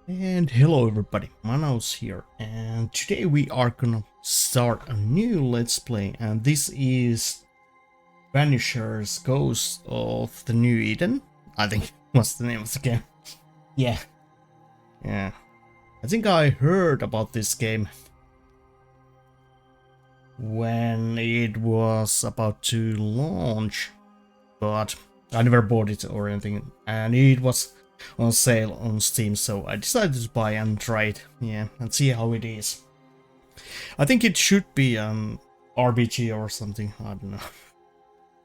And hello everybody, Manos here, and today we are gonna start a new Let's Play, and this is Banishers Ghost of the New Eden. I think what's the name of the game? Yeah, yeah. I think I heard about this game when it was about to launch, but I never bought it or anything, and it was on sale on Steam, so I decided to buy and try it, yeah, and see how it is. I think it should be an RPG or something, I don't know,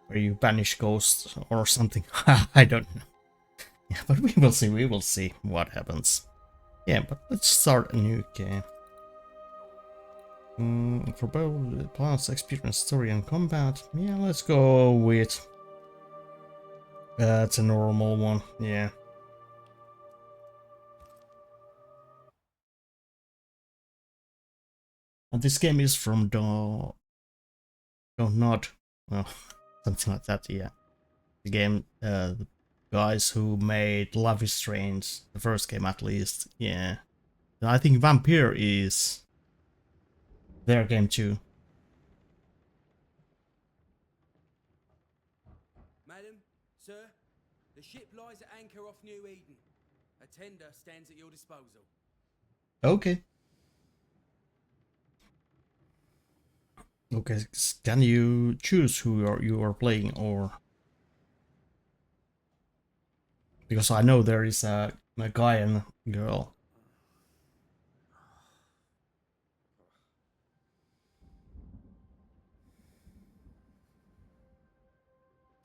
where you banish ghosts or something, I don't know. Yeah, but we will see what happens. Yeah, but let's start a new game. For both plans, experience, story and combat, yeah, let's go with the normal one, yeah. And this game is from not, well, something like that, yeah. The game, the guys who made Life is Strange, the first game at least, yeah. And I think Vampire is their game too. Madam, sir, the ship lies at anchor off New Eden. A tender stands at your disposal. Okay. Okay, can you choose who you are playing, or because I know there is a guy and a girl.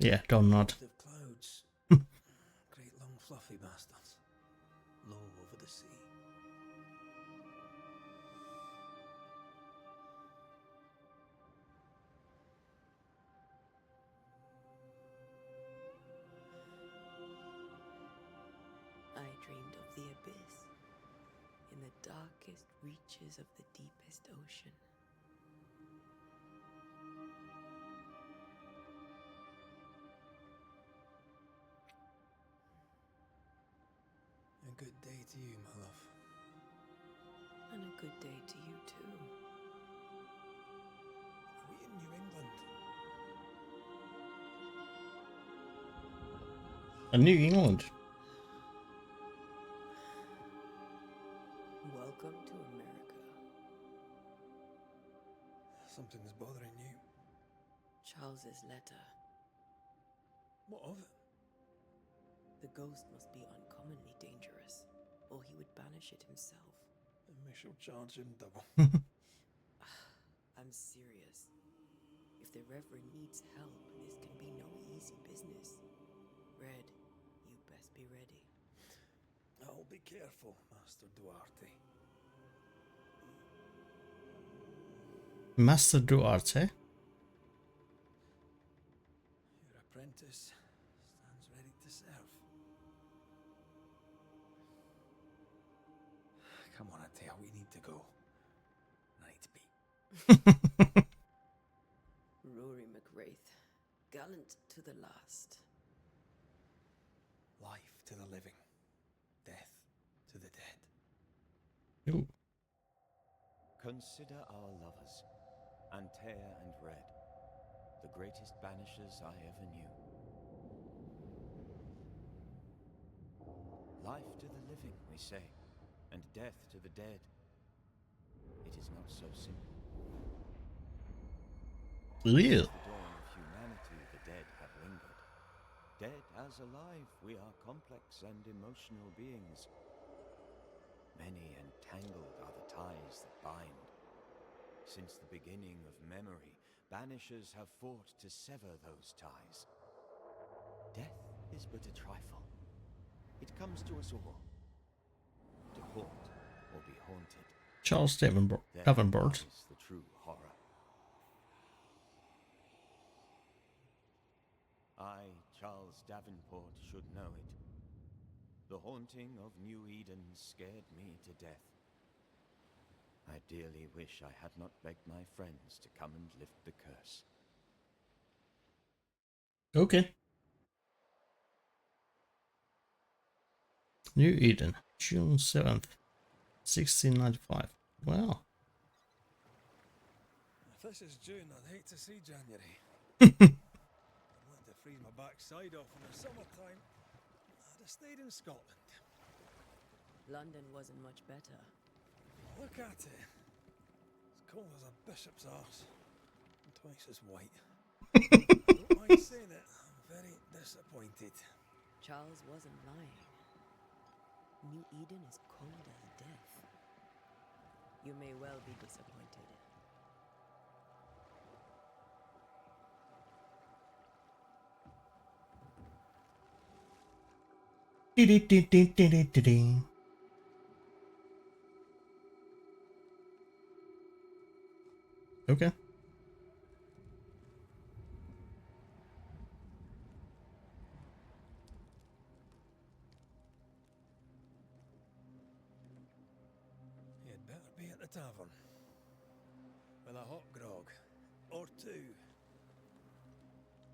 Yeah, don't nod. Of clouds. Great long fluffy bastards. Low over the sea. I dreamed of the abyss, in the darkest reaches of the deepest ocean. A good day to you, my love. And a good day to you too. Are we in New England? New England. Welcome to America. Something's bothering you. Charles's letter. What of it? The ghost must be uncommonly dangerous, or he would banish it himself. And we shall charge him double. I'm serious. If the Reverend needs help, this can be no easy business. Red, you best be ready. I'll be careful, Master Duarte. Master Duarte. Your apprentice stands ready to serve. Come on, Atea, we need to go. Night be. Rory McWraith, gallant to the last. Life to the living. Death to the dead. Ooh. Consider our lovers, Antea and Red, the greatest banishers I ever knew. Life to the living, we say, and death to the dead. It is not so simple. Yeah. Since the dawn of humanity, the dead have lingered. Dead as alive, we are complex and emotional beings. Many and tangled are the ties that bind. Since the beginning of memory, banishers have fought to sever those ties. Death is but a trifle. It comes to us all. To haunt or be haunted. Charles Davenport. There Davenport. lies the true horror. I, Charles Davenport, should know it. The haunting of New Eden scared me to death. I dearly wish I had not begged my friends to come and lift the curse. Okay. New Eden, June 7th, 1695. Well. If this is June, I'd hate to see January. I'd like to freeze my backside off in the summertime. I'd have stayed in Scotland. London wasn't much better. Look at it. As cold as a bishop's arse. And twice as white. Don't mind saying it, I'm very disappointed. Charles wasn't lying. New Eden is cold as death. You may well be disappointed. Okay. You'd better be at the tavern. With a hot grog. Or two.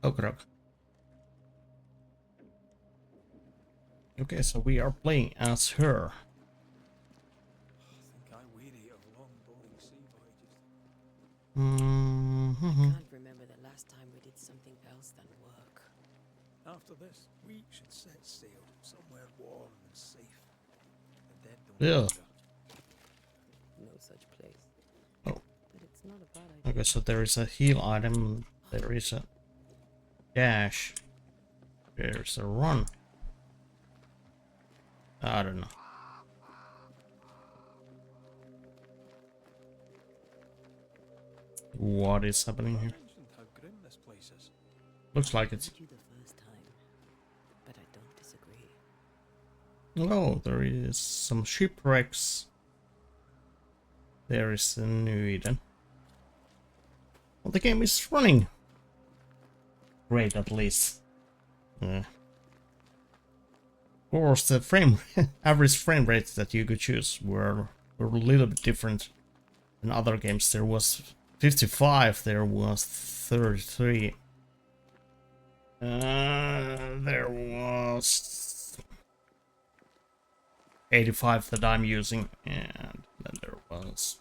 Okay. Okay, so we are playing as her. I think I'm weary of long, boring sea voyages. Mm-hmm. Can't remember the last time we did something else than work. After this, we should set sail somewhere warm and safe. The dead don't Yeah. linger. No such place. Oh. But it's not a bad idea. Okay, so there is a heal item, there is a dash, there's a run. I don't know. What is happening here? Mentioned how grim this place is. Looks like it's... Told you the first time, but I don't disagree. Oh, there is some shipwrecks. There is a New Eden. Well, the game is running. Great, at least. Of course, the average frame rates that you could choose were a little bit different than other games. There was 55, there was 33. There was 85 that I'm using, and then there was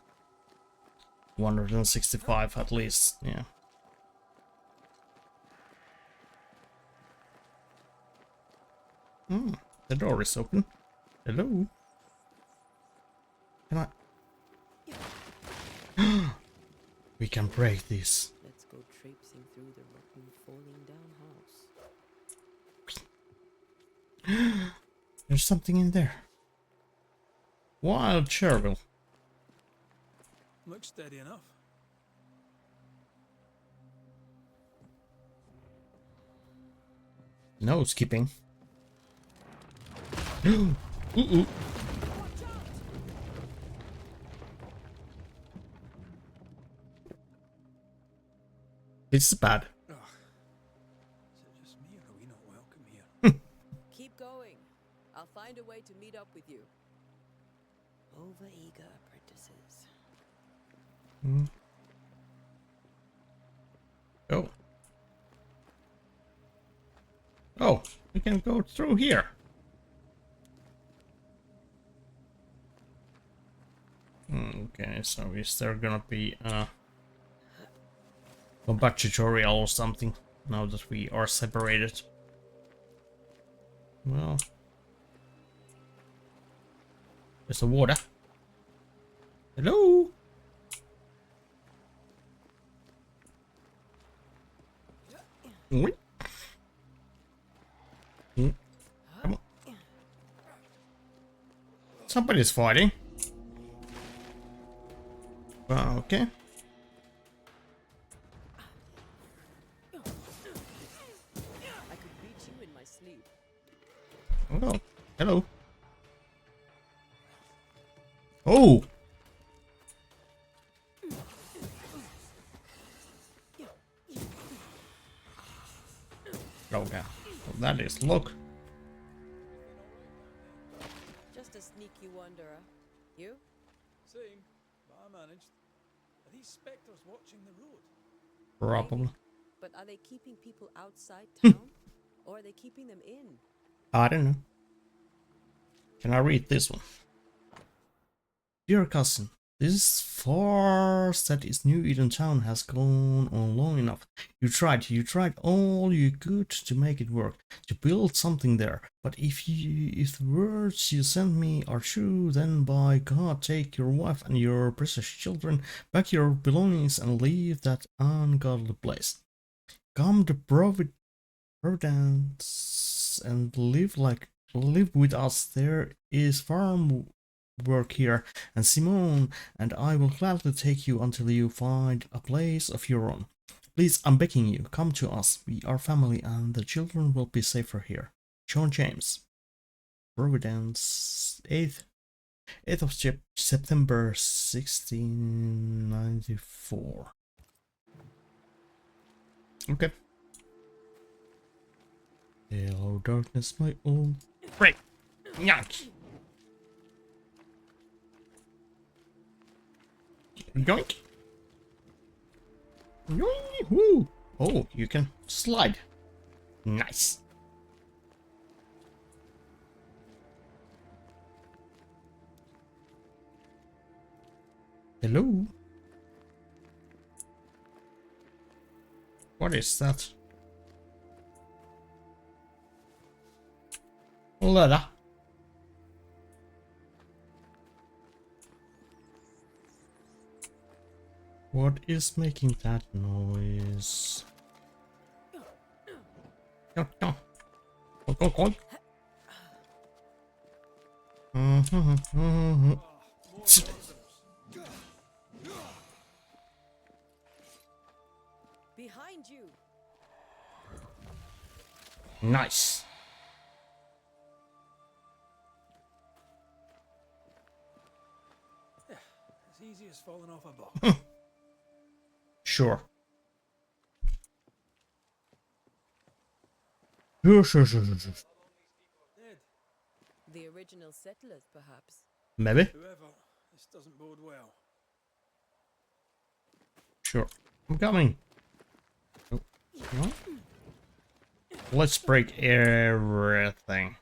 165 at least, yeah. The door is open. Hello? Can I... We can break this. Let's go traipsing through the rotten, falling down house. There's something in there. Wild chervil. Looks steady enough. No skipping. Ooh, ooh. This is bad. Ugh. Is it just me or are we not welcome here? Keep going. I'll find a way to meet up with you. Overeager apprentices. Oh. Oh, we can go through here. Okay, so is there gonna be a combat tutorial or something now that we are separated? Well, there's the water. Hello? Oi. Come on. Somebody's fighting. Okay. I could reach you in my sleep. Oh, hello. Oh! Okay. Well, that is look. Just a sneaky wanderer. You? Same, but I managed. Are these spectres watching the road? Probably. But are they keeping people outside town? Or are they keeping them in? I don't know. Can I read this one? Dear cousin, this farce that is New Eden Town has gone on long enough. You tried all you could to make it work, to build something there. But if the words you sent me are true, then by God, take your wife and your precious children, pack your belongings, and leave that ungodly place. Come to Providence and live with us. There is farm work here, and Simone and I will gladly take you until you find a place of your own. Please, I'm begging you, come to us. We are family and the children will be safer here. John James. Providence, 8th of September 1694. Okay. Hello darkness, my old friend. Yank. Yoink! Yoink! Woo! Oh, you can slide. Nice. Hello? What is that? Ladder. What is making that noise? Go, go. Go, go, go. Behind you. Nice. As easy as falling off a box. Sure. Sure. Dead. The original settlers, perhaps. Maybe. Whoever, this doesn't bode well. Sure. I'm coming. Oh, no. Let's break everything.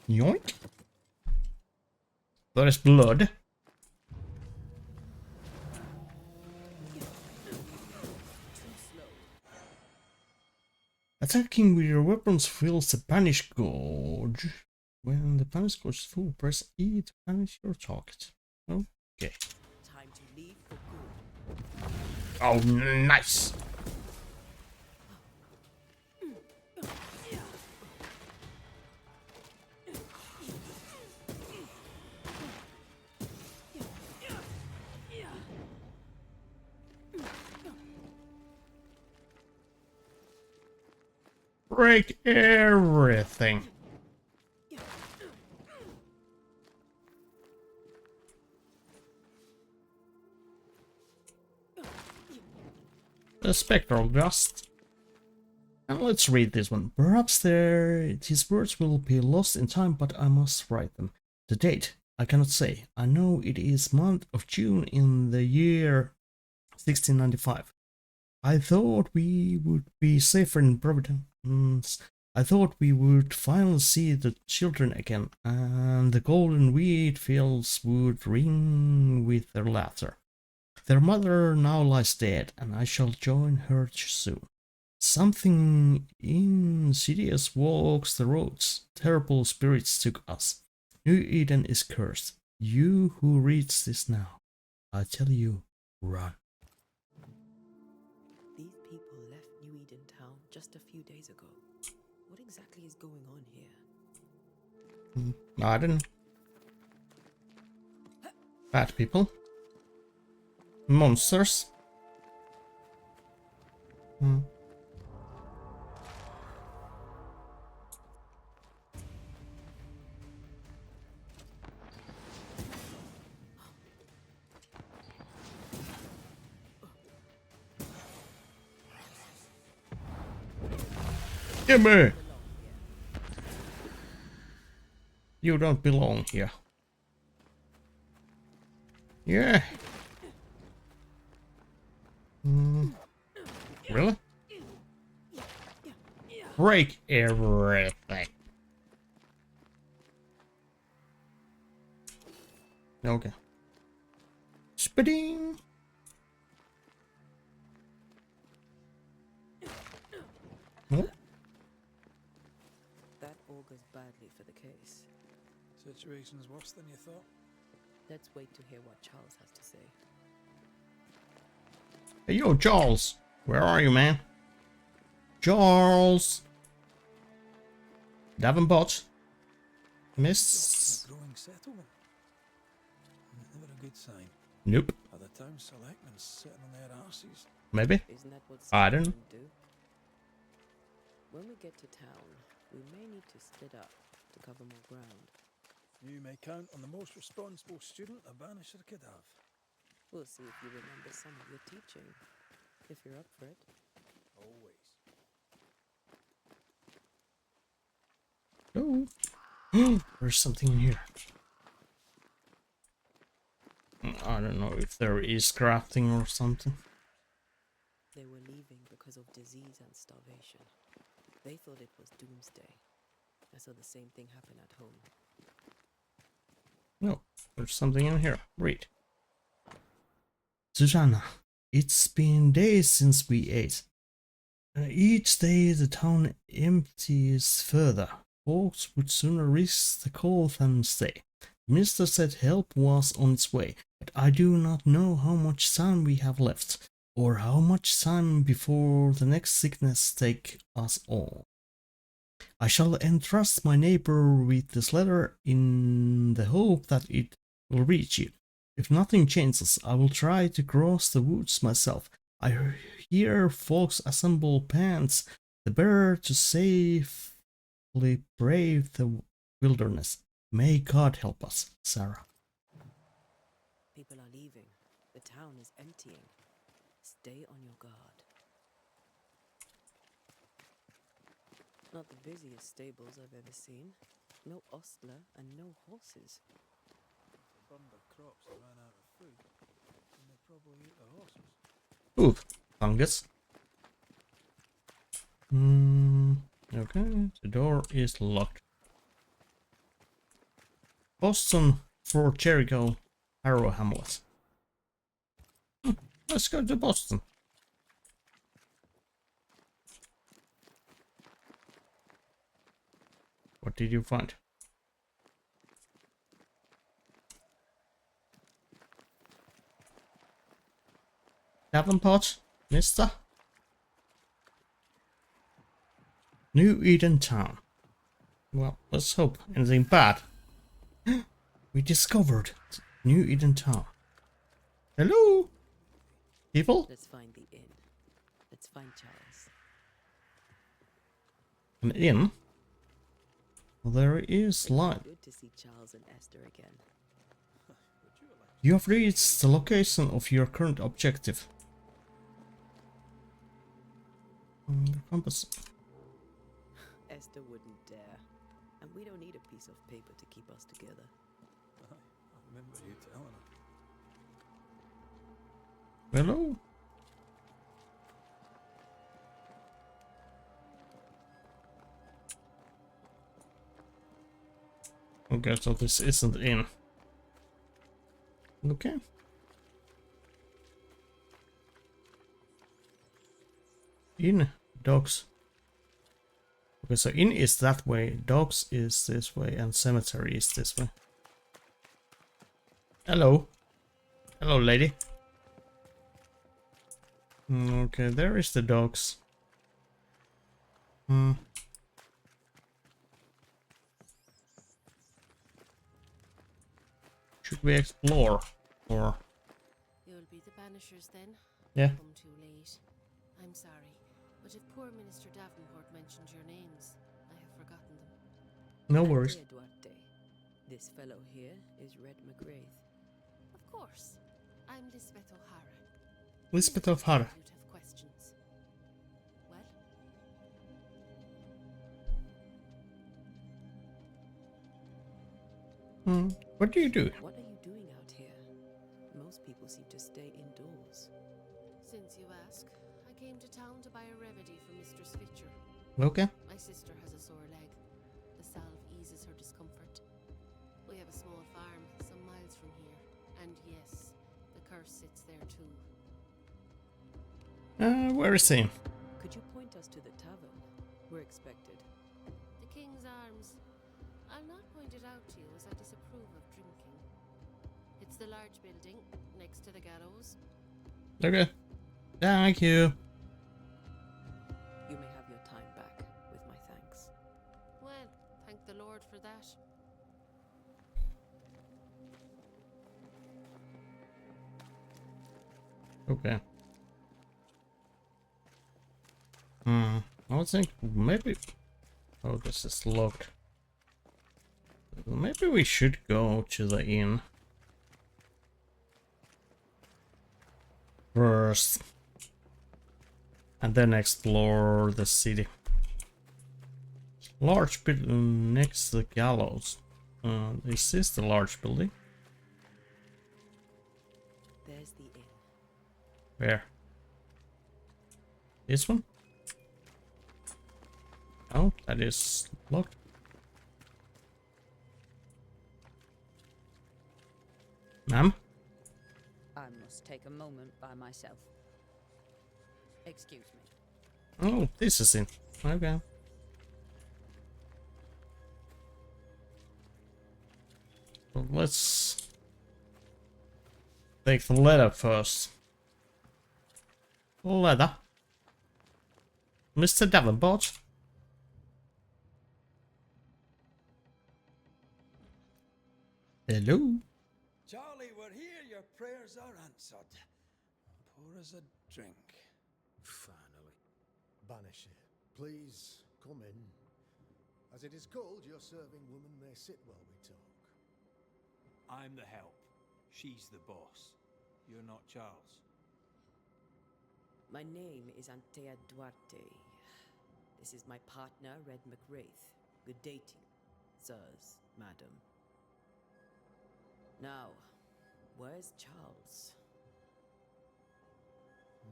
Yoink. There is blood. Attacking with your weapons fills the Banish Gorge. When the Banish Gorge is full, press E to banish your target. Okay. Time to leave for good. Oh, nice. Break everything. The spectral dust. Now let's read this one. Perhaps these words will be lost in time, but I must write them. The date, I cannot say. I know it is month of June in the year 1695. I thought we would be safer in Providence. I thought we would finally see the children again, and the golden wheat fields would ring with their laughter. Their mother now lies dead, and I shall join her soon. Something insidious walks the roads. Terrible spirits took us. New Eden is cursed. You who reads this now, I tell you, run. These people left New Eden Town just a few days ago. What exactly is going on here? I don't know. Bad people. Monsters. Give me! You don't belong here. Yeah. Really? break everything. Okay. Spitting. Oh, That augurs badly for the case. Situation's worse than you thought. Let's wait to hear what Charles has to say. hey, yo, Charles. Where are you, man? Charles. Davenport. Miss. A growing settlement. Never a good sign. Nope. Are the town selectmen sitting on their arses? Maybe. Isn't that what I don't know. selectmen do? When we get to town, we may need to split up to cover more ground. You may count on the most responsible student a Banisher could have. We'll see if you remember some of your teaching, if you're up for it. Always. Oh. There's something in here. I don't know if there is crafting or something. They were leaving because of disease and starvation. They thought it was doomsday. I saw the same thing happen at home. No, there's something in here. Read. Susanna, it's been days since we ate. Each day the town empties further. Folks would sooner risk the cold than stay. Mister said help was on its way, but I do not know how much time we have left, or how much time before the next sickness take us all. I shall entrust my neighbor with this letter in the hope that it will reach you. If nothing changes, I will try to cross the woods myself. I hear folks assemble pants the bearer to safely brave the wilderness. May God help us, Sarah. People are leaving. The town is emptying. Stay on your guard. Not the busiest stables I've ever seen. No ostler and no horses. They burned their crops and ran out of food, and they probably ate the horses. Ooh, fungus. Okay, the door is locked. Boston for Jericho, Harrow Hamlet. Let's go to Boston. What did you find? Davenport, mister? New Eden Town. Well, let's hope anything bad. We discovered New Eden Town. Hello? People? Let's find the inn. Let's find Charles. An inn? Well, there is light. Good to see Charles and Esther again. You have reached the location of your current objective. The compass. Esther wouldn't dare. And we don't need a piece of paper to keep us together. I remember you telling her. Hello? Okay, so this isn't in. Okay. In, dogs. Okay, so in is that way, dogs is this way, and cemetery is this way. Hello. Hello, lady. Okay, there is the dogs. Should we explore? Or... You'll be the Banishers then? Yeah. Come too late. I'm sorry, but if poor Minister Davenport mentioned your names, I have forgotten them. No worries. Dear Duarte, this fellow here is Red McGrath. Of course. I'm Lisbeth O'Hara. Lisbeth O'Hara. You'd have questions. Well? What do you do? What are you doing out here? Most people seem to stay indoors. Since you ask, I came to town to buy a remedy for Mistress Fitcher. Okay. I My sister has a sore leg. The salve eases her discomfort. We have a small farm some miles from here. And yes, the curse sits there too. Where is he? Could you point us to the tavern? We're expected. The King's Arms. I'll not point it out to you as I disapprove of drinking. It's the large building next to the gallows. Okay. Thank you. You may have your time back, with my thanks. Well, thank the Lord for that. Okay. I think maybe... Oh, this is locked. Maybe we should go to the inn first. And then explore the city. Large building next to the gallows. Is this the large building? There's the inn. Where? This one? Oh, that is locked. Ma'am? I must take a moment by myself. Excuse me. Oh, this is it. Okay. Well, let's take the letter first. Letter. Mr. Davenport. Hello. Charlie, we're here. Your prayers are answered. Pour us a drink. Finally. Banisher, please come in. As it is called, your serving woman may sit while we talk. I'm the help. She's the boss. You're not Charles. My name is Antea Duarte. This is my partner, Red McWraith. Good dating, sirs, madam. Now, where's Charles?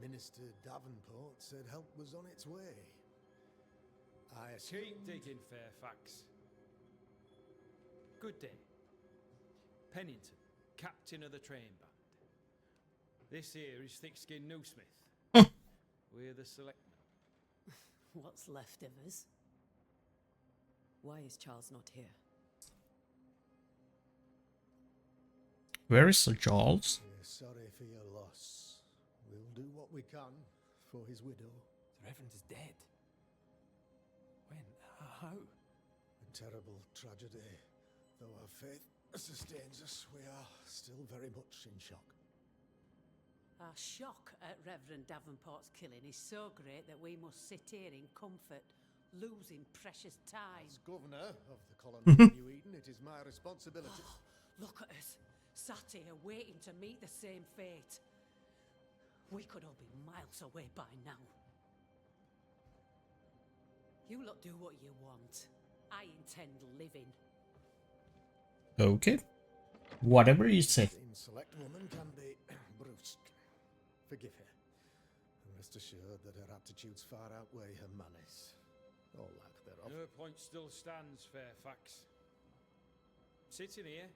Minister Davenport said help was on its way. I assume... Keep digging, Fairfax. Good day. Pennington, captain of the train band. This here is Thick-Skinned Newsmith. We're the selectmen. What's left of us? Why is Charles not here? Where is Sir Charles? We're sorry for your loss. We'll do what we can for his widow. The Reverend is dead. When? How? A terrible tragedy. Though our faith sustains us, we are still very much in shock. Our shock at Reverend Davenport's killing is so great that we must sit here in comfort, losing precious time. As governor of the colony of New Eden, it is my responsibility. Look at us, sat here waiting to meet the same fate. We could all be miles away by now. You lot do what you want. I intend living. Okay. Whatever you say. The select woman can be brusque. Forgive her. And rest assured that her aptitudes far outweigh her manners. Or lack thereof. Her point still stands, Fairfax. Sitting here,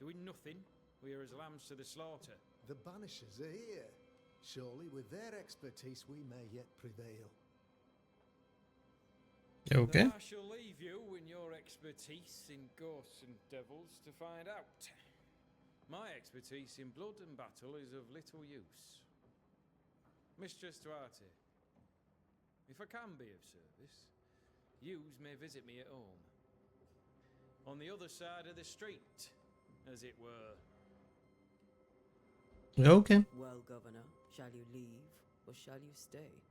doing nothing, we are as lambs to the slaughter. The Banishers are here. Surely with their expertise we may yet prevail. Okay. I shall leave you and your expertise in ghosts and devils to find out. My expertise in blood and battle is of little use. Mistress Duarte, if I can be of service, yous may visit me at home. On the other side of the street, as it were. Okay. Well, Governor, shall you leave or shall you stay?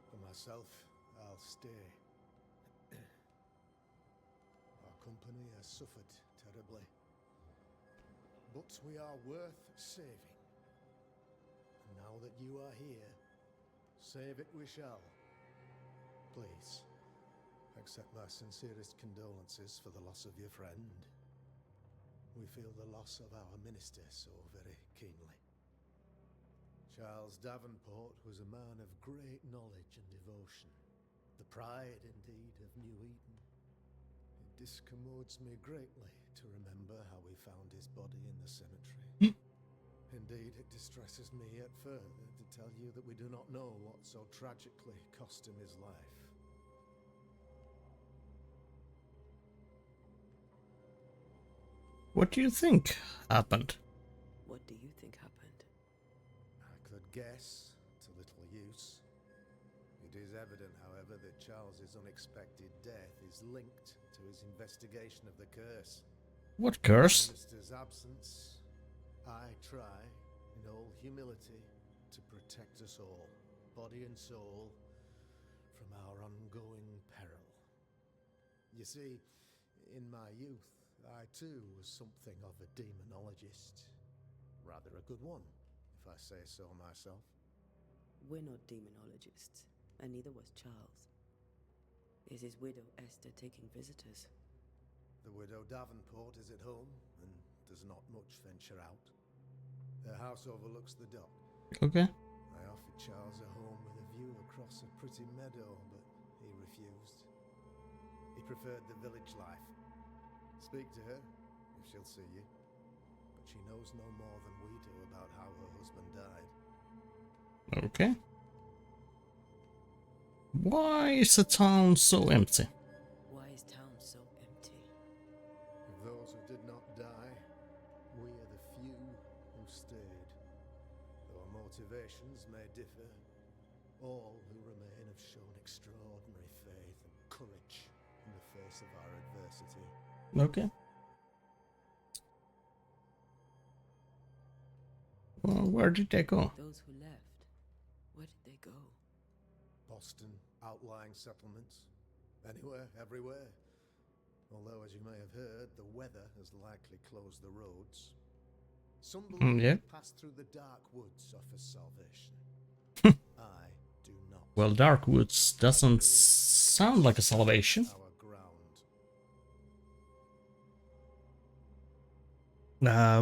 For myself, I'll stay. Our company has suffered terribly. But we are worth saving. And now that you are here, save it we shall. Please, accept my sincerest condolences for the loss of your friend. We feel the loss of our minister so very keenly. Charles Davenport was a man of great knowledge and devotion. pride indeed of New Eden. It discommodes me greatly to remember how we found his body in the cemetery. Indeed, it distresses me yet further to tell you that we do not know what so tragically cost him his life. What do you think happened? What do you think happened? I could guess, to little use. It is evident, however, that Charles's unexpected death is linked to his investigation of the curse. What In curse? the minister's absence, I try, in all humility, to protect us all, body and soul, from our ongoing peril. You see, in my youth, I too was something of a demonologist. Rather a good one, if I say so myself. We're not demonologists, and neither was Charles. Is his widow Esther taking visitors? The widow Davenport is at home and does not much venture out. Her house overlooks the dock. Okay. I offered Charles a home with a view across a pretty meadow, but he refused. He preferred the village life. Speak to her, if she'll see you. But she knows no more than we do about how her husband died. Okay. Why is the town so empty? Why is town so empty? Of those who did not die, we are the few who stayed. Though our motivations may differ, all who remain have shown extraordinary faith and courage in the face of our adversity. Okay. Well, where did they go? Those who left, where did they go? Boston, outlying settlements. Anywhere, everywhere. Although, as you may have heard, the weather has likely closed the roads. Some believe Yeah. we passed through the dark woods offers salvation. I do not. Well, Dark Woods doesn't sound like a salvation. Our ground.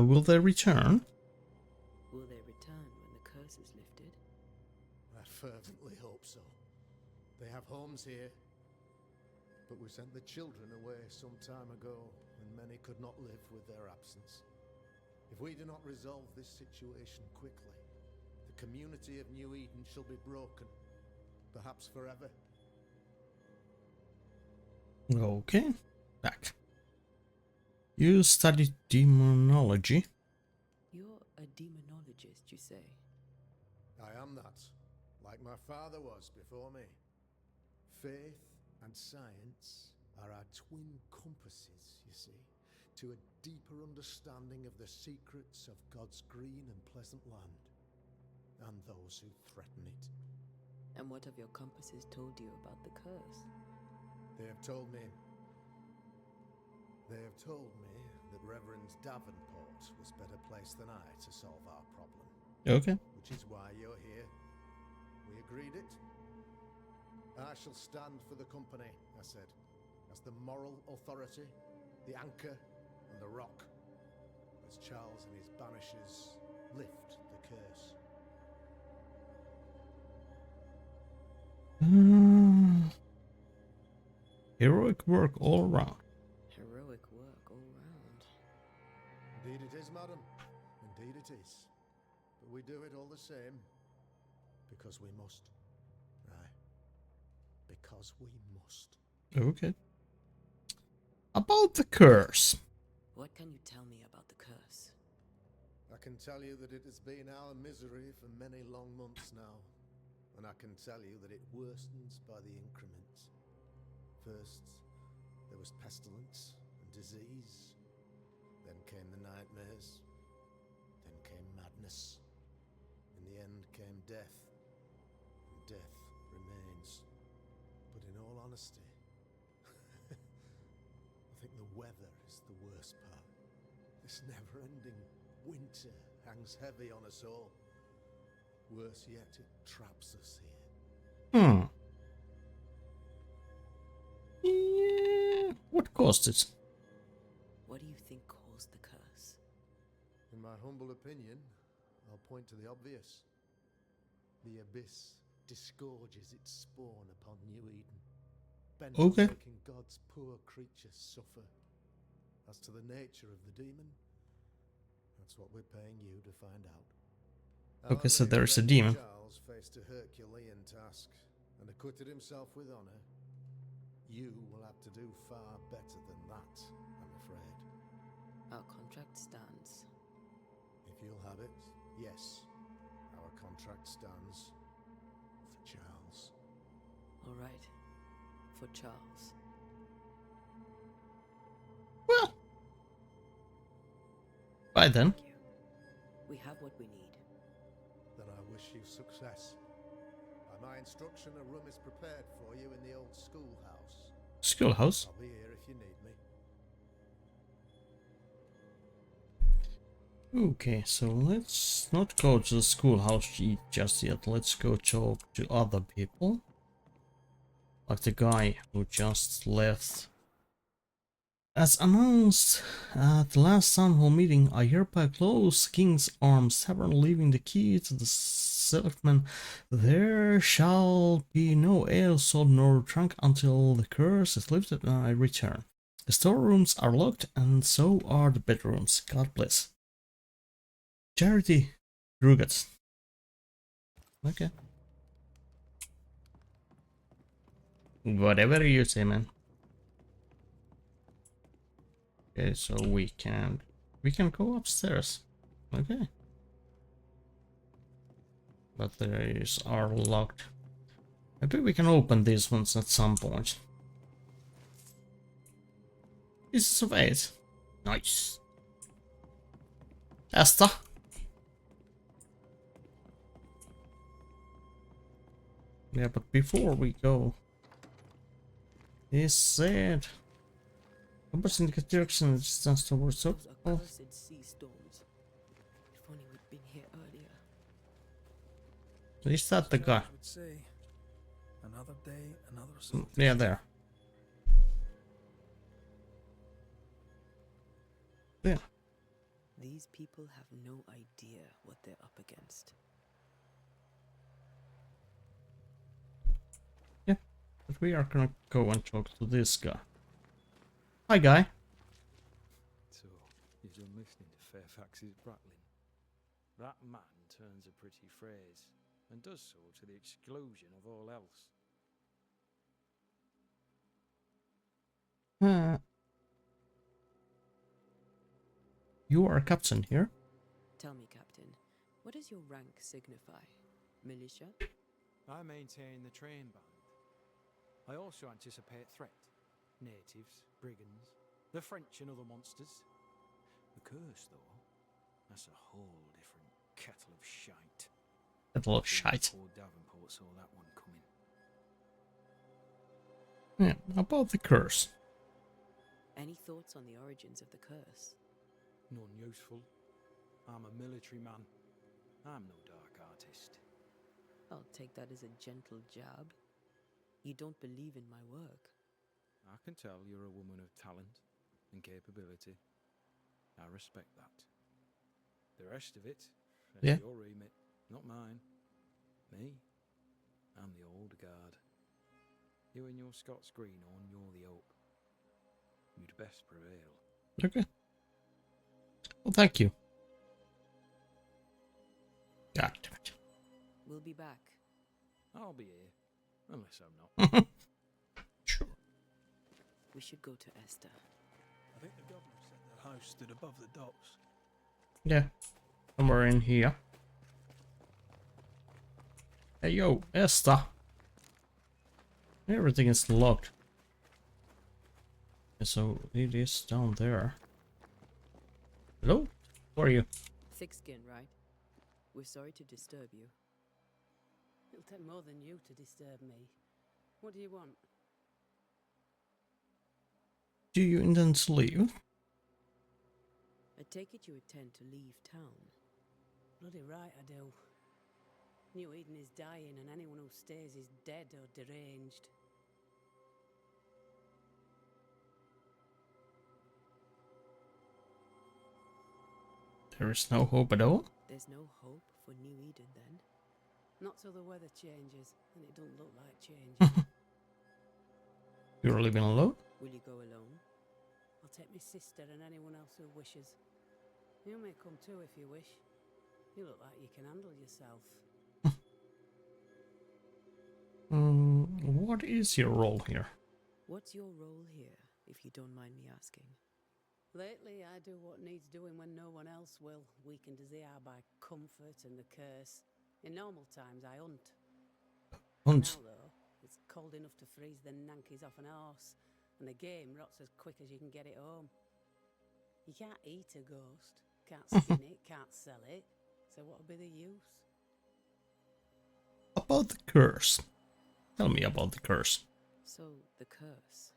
Will they return? Will they return when the curse is lifted? I fervently hope so. They have homes here. But we sent the children away some time ago, and many could not live with their absence. If we do not resolve this situation quickly, the community of New Eden shall be broken, perhaps forever. Okay. Back. You studied demonology. You're a demonologist, you say? I am that, like my father was before me. Faith and science are our twin compasses, you see, to a deeper understanding of the secrets of God's green and pleasant land, and those who threaten it. And what have your compasses told you about the curse? They have told me that Reverend Davenport was better placed than I to solve our problem. Okay. Which is why you're here. We agreed it. I shall stand for the company, I said, as the moral authority, the anchor, and the rock, as Charles and his Banishers lift the curse. Heroic work all around. Heroic work all round. Indeed it is, madam. Indeed it is. But we do it all the same. Because we must. Aye. Because we must. Okay. About the curse. What can you tell me about the curse? I can tell you that it has been our misery for many long months now. And I can tell you that it worsens by the increment. First, there was pestilence and disease. Then came the nightmares. Then came madness. In the end came death. And death remains. But in all honesty, I think the weather is the worst part. This never-ending winter hangs heavy on us all. Worse yet, it traps us here. Yeah. What caused it? What do you think caused the curse? In my humble opinion, I'll point to the obvious. The abyss disgorges its spawn upon New Eden. bent Okay. on making God's poor creatures suffer. As to the nature of the demon, that's what we're paying you to find out. Okay, Our so late there's a friend demon. Charles faced a Herculean task and acquitted himself with honor. You will have to do far better than that, I'm afraid. Our contract stands. If you'll have it, yes, our contract stands for Charles. All right. For Charles. Well, bye then. Thank you. We have what we need. Then I wish you success. By my instruction, a room is prepared for you in the old schoolhouse. Schoolhouse. I'll be here if you need me. Okay, so let's not go to the schoolhouse just yet. Let's go talk to other people. Like the guy who just left. As announced at the last town hall meeting, I hereby close King's Arms Tavern, leaving the key to the selectmen. There shall be no ale sold nor drunk until the curse is lifted and I return. The storerooms are locked, and so are the bedrooms. God bless. Charity Rugat. Okay. Whatever you say, man. Okay, so we can go upstairs. Okay. But these are locked. Maybe we can open these ones at some point. Pieces of 8. Nice. Asta. Yeah, but before we go, he said, numbers indicate direction and distance towards Those oh, accursed sea storms. If only we'd been here earlier. is that the guy? Charles would say, another day, another assault. Yeah, there. Yeah. These people have no idea what they're up against. Yeah. But we are gonna go and talk to this guy. Hi, guy. So, you've done listening to Fairfax's prattling. That man turns a pretty phrase, and does so to the exclusion of all else. You are a captain here. Tell me, Captain, what does your rank signify? Militia? I maintain the train band. I also anticipate threat. Natives, brigands, the French and other monsters. The curse, though, that's a whole different kettle of shite. Kettle of shite. Poor Davenport saw that one coming. Yeah, about the curse. Any thoughts on the origins of the curse? None useful. I'm a military man. I'm no dark artist. I'll take that as a gentle jab. You don't believe in my work. I can tell you're a woman of talent and capability. I respect that. The rest of it, that's Yeah. your remit, not mine. Me, I'm the old guard. You and your Scots greenhorn, you're the hope. You'd best prevail. Okay. Well, thank you. God damn it. We'll be back. I'll be here, unless I'm not. Sure. We should go to Esther. I think the governor said their house stood above the docks. Yeah. Somewhere in here. Hey, yo, Esther. Everything is locked. So it is down there. Hello? Who are you? Thick skin, right? We're sorry to disturb you. It'll take more than you to disturb me. What do you want? Do you intend to leave? I take it you intend to leave town. Bloody right I do. New Eden is dying and anyone who stays is dead or deranged. There is no hope at all? There's no hope for New Eden then? Not till the weather changes, and it don't look like changing. You're living alone? Will you go alone? I'll take my sister and anyone else who wishes. You may come too if you wish. You look like you can handle yourself. What is your role here? What's your role here, if you don't mind me asking? Lately, I do what needs doing when no one else will, weakened as they are by comfort and the curse. In normal times, I hunt. Hunt. Now, though, it's cold enough to freeze the nankies off an horse, and the game rots as quick as you can get it home. You can't eat a ghost, can't skin it, can't sell it, so what would be the use? About the curse. Tell me about the curse. So, the curse.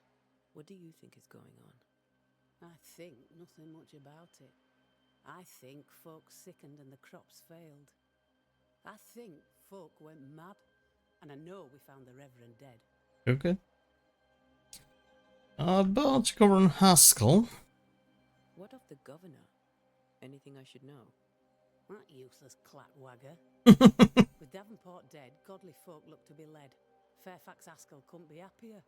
What do you think is going on? I think nothing much about it. I think folk sickened and the crops failed. I think folk went mad, and I know we found the Reverend dead. Okay. About Governor Haskell. What of the governor? Anything I should know? That useless clackwagger. With Davenport dead, godly folk look to be led. Fairfax Haskell couldn't be happier.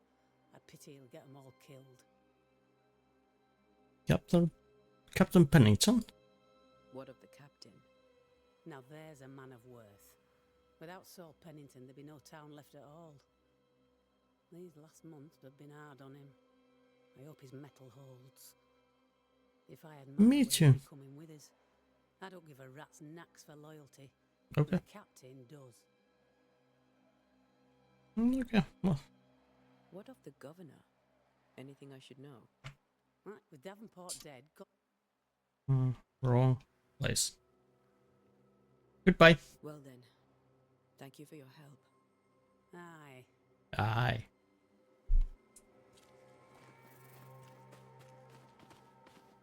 I pity he'll get them all killed. Captain Pennington? What of the captain? Now there's a man of worth. Without Saul Pennington, there'd be no town left at all. These last months have been hard on him. I hope his mettle holds. If I had Me way, too. he'd be coming with us. I don't give a rat's knacks for loyalty. Okay. The captain does. Okay, well. What of the governor? Anything I should know? Right, with Davenport dead, Wrong place. Goodbye. Well then, thank you for your help. aye. Aye.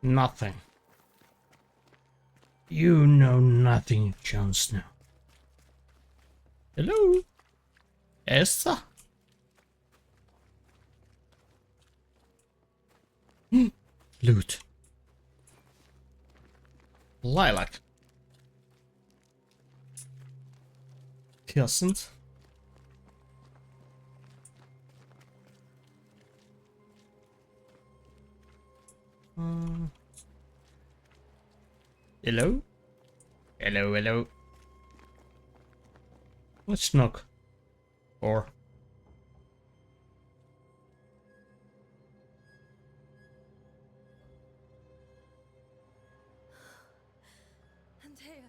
Nothing. You know nothing, Jon Snow. Hello? Esther? Loot. Lilac. Hyacinth. Hello? Hello, hello. Let's knock. Or... Antea,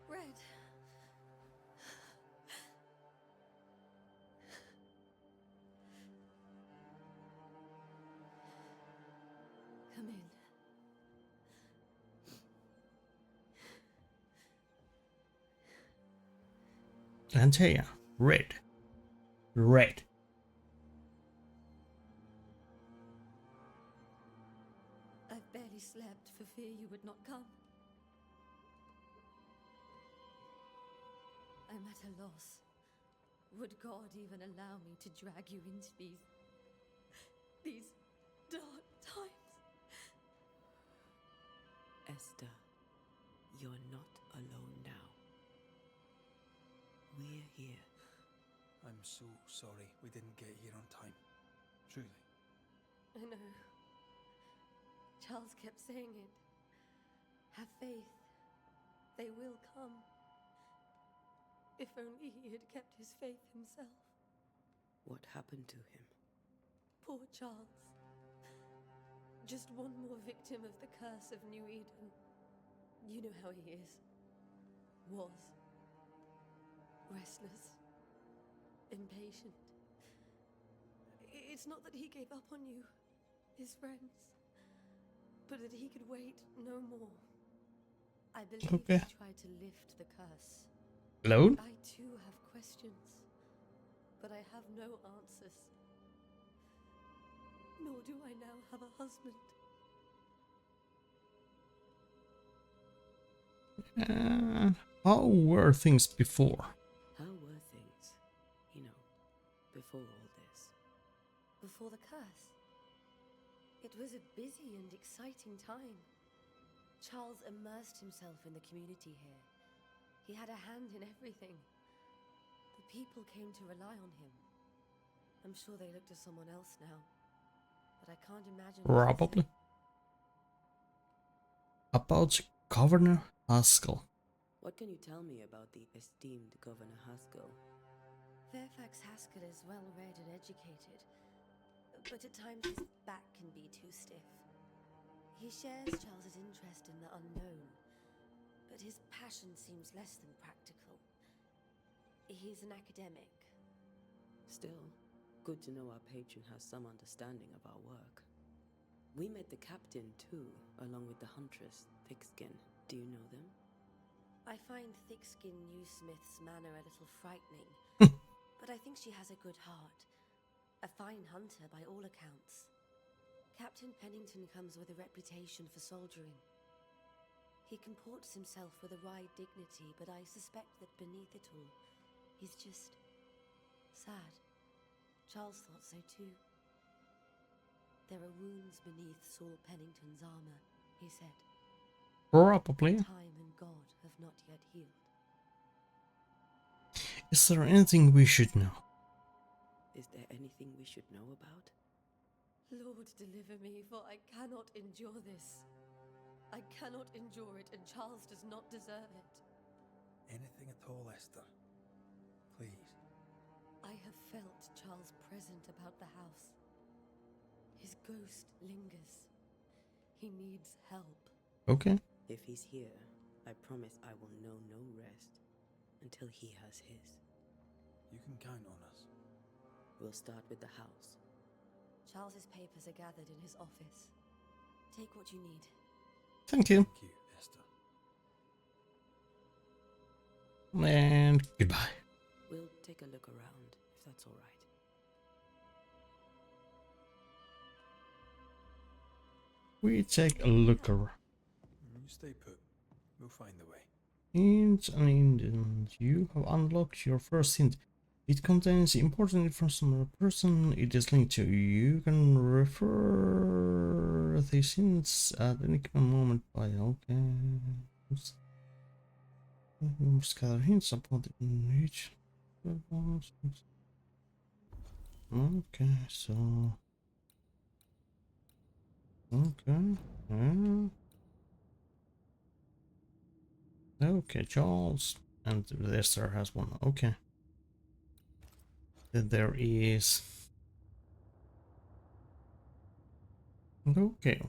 Red. Come in. Antea. Red. Red. I've barely slept for fear you would not come. I'm at a loss. Would God even allow me to drag you into these dark times? Esther, you're not alone now. We're here. I'm so sorry we didn't get here on time. Truly. I know. Charles kept saying it. Have faith. They will come. If only he had kept his faith himself. What happened to him? Poor Charles. Just one more victim of the curse of New Eden. You know how he is. Was. Restless. Impatient. It's not that he gave up on you, his friends, but that he could wait no more. I believe Okay. he tried to lift the curse. Alone? I too have questions, but I have no answers. Nor do I now have a husband. How were things before? How were things, before all this? Before the curse, it was a busy and exciting time. Charles immersed himself in the community here. He had a hand in everything. The people came to rely on him. I'm sure they look to someone else now, but I can't imagine. Probably. About Governor Haskell. What can you tell me about the esteemed Governor Haskell? Fairfax Haskell is well read and educated, but at times his back can be too stiff. He shares Charles's interest in the unknown, but his passion seems less than practical. He's an academic. Still, good to know our patron has some understanding of our work. We met the captain too, along with the huntress, Thickskin. Do you know them? I find Thickskin Newsmith's manner a little frightening, but I think she has a good heart. A fine hunter by all accounts. Captain Pennington comes with a reputation for soldiering. He comports himself with a wry dignity, but I suspect that beneath it all, he's just sad. Charles thought so too. There are wounds beneath Saul Pennington's armor, he said. Probably. Time and God have not yet healed. Is there anything we should know? Is there anything we should know about? Lord, deliver me, for I cannot endure this. I cannot endure it, and Charles does not deserve it. Anything at all, Esther. Please. I have felt Charles' present about the house. His ghost lingers. He needs help. Okay. If he's here, I promise I will know no rest until he has his. You can count on us. We'll start with the house. Charles's papers are gathered in his office. Take what you need. Thank you. Thank you, Esther. And goodbye. We'll take a look around, if that's all right. We take a look around. You stay put. We'll find the way. And you have unlocked your first hint. It contains important information on a person it is linked to. You can refer these hints at any given moment by You must gather hints about it in each. Okay, so. Okay. Okay, Charles. And Esther has one. Okay. Then there is. Okay.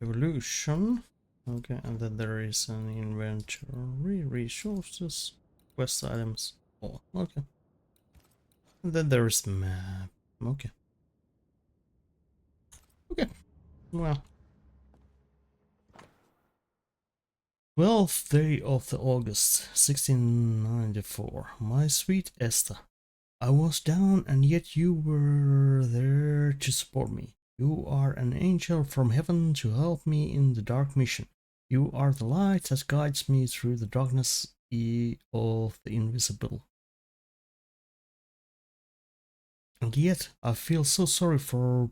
Evolution. Okay, and then there is an inventory, resources, quest items. Oh, okay. And then there is map. Okay. Okay. Well. 12th day of the August, 1694. My sweet Esther, I was down and yet you were there to support me. You are an angel from heaven to help me in the dark mission. You are the light that guides me through the darkness of the invisible. And yet I feel so sorry for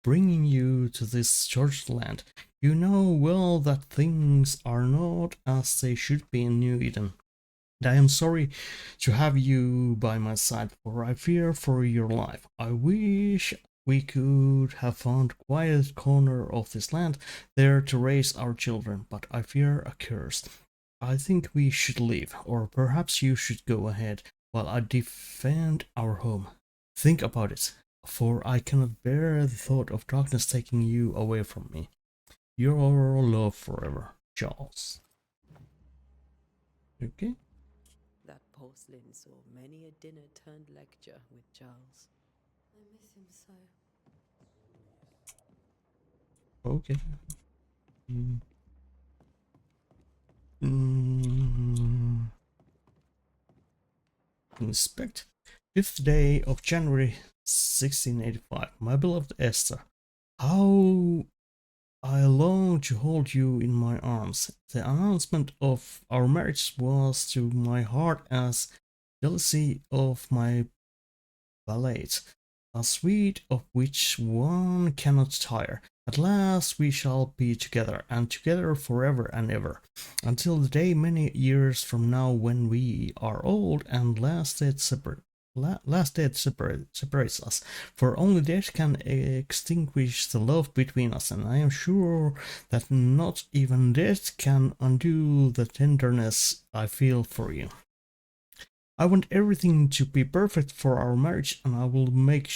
bringing you to this church land. You know well that things are not as they should be in New Eden. And I am sorry to have you by my side, for I fear for your life. I wish we could have found a quiet corner of this land there to raise our children, but I fear a curse. I think we should leave, or perhaps you should go ahead while I defend our home. Think about it, for I cannot bear the thought of darkness taking you away from me. Your love forever, Charles. Okay. That porcelain saw many a dinner turned lecture with Charles. I miss him so. Okay. Inspect. 5th day of January 1685. My beloved Esther, how I long to hold you in my arms. The announcement of our marriage was to my heart as jealousy of my ballad, a sweet of which one cannot tire. At last we shall be together, and together forever and ever, until the day many years from now when we are old and last death separates us, for only death can extinguish the love between us, and I am sure that not even death can undo the tenderness I feel for you. I want everything to be perfect for our marriage, and I will make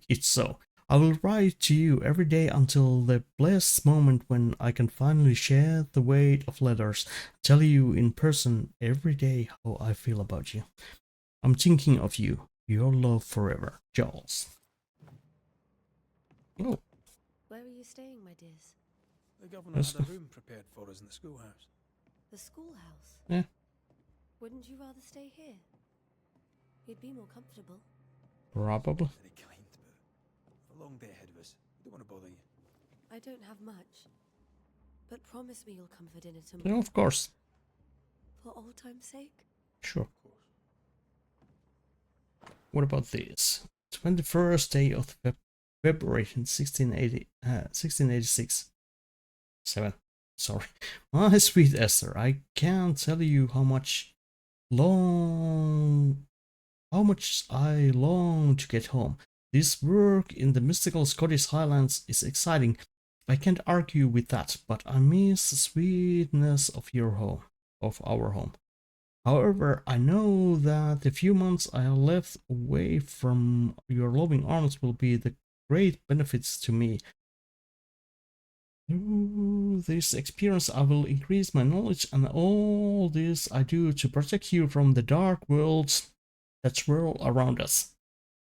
it so. I will write to you every day until the blessed moment when I can finally share the weight of letters, tell you in person every day how I feel about you. I'm thinking of you. Your love forever, Charles. Oh, Where are you staying, my dears? The governor Yes. had a room prepared for us in the schoolhouse. The schoolhouse? yeah. Wouldn't you rather stay here? You'd be more comfortable. Probably. Very kind, but we've a long day ahead of us. I don't want to bother you. I don't have much. But promise me you'll come for dinner Yeah, tomorrow. of course. For old time's sake? Sure. What about this? 21st day of February in 1686. 7. Sorry. My sweet Esther, I can't tell you how much I long to get home. This work in the mystical Scottish Highlands is exciting. I can't argue with that, but I miss the sweetness of our home. However, I know that the few months I have left away from your loving arms will be the great benefits to me. Through this experience, I will increase my knowledge, and all this I do to protect you from the dark worlds that swirl around us.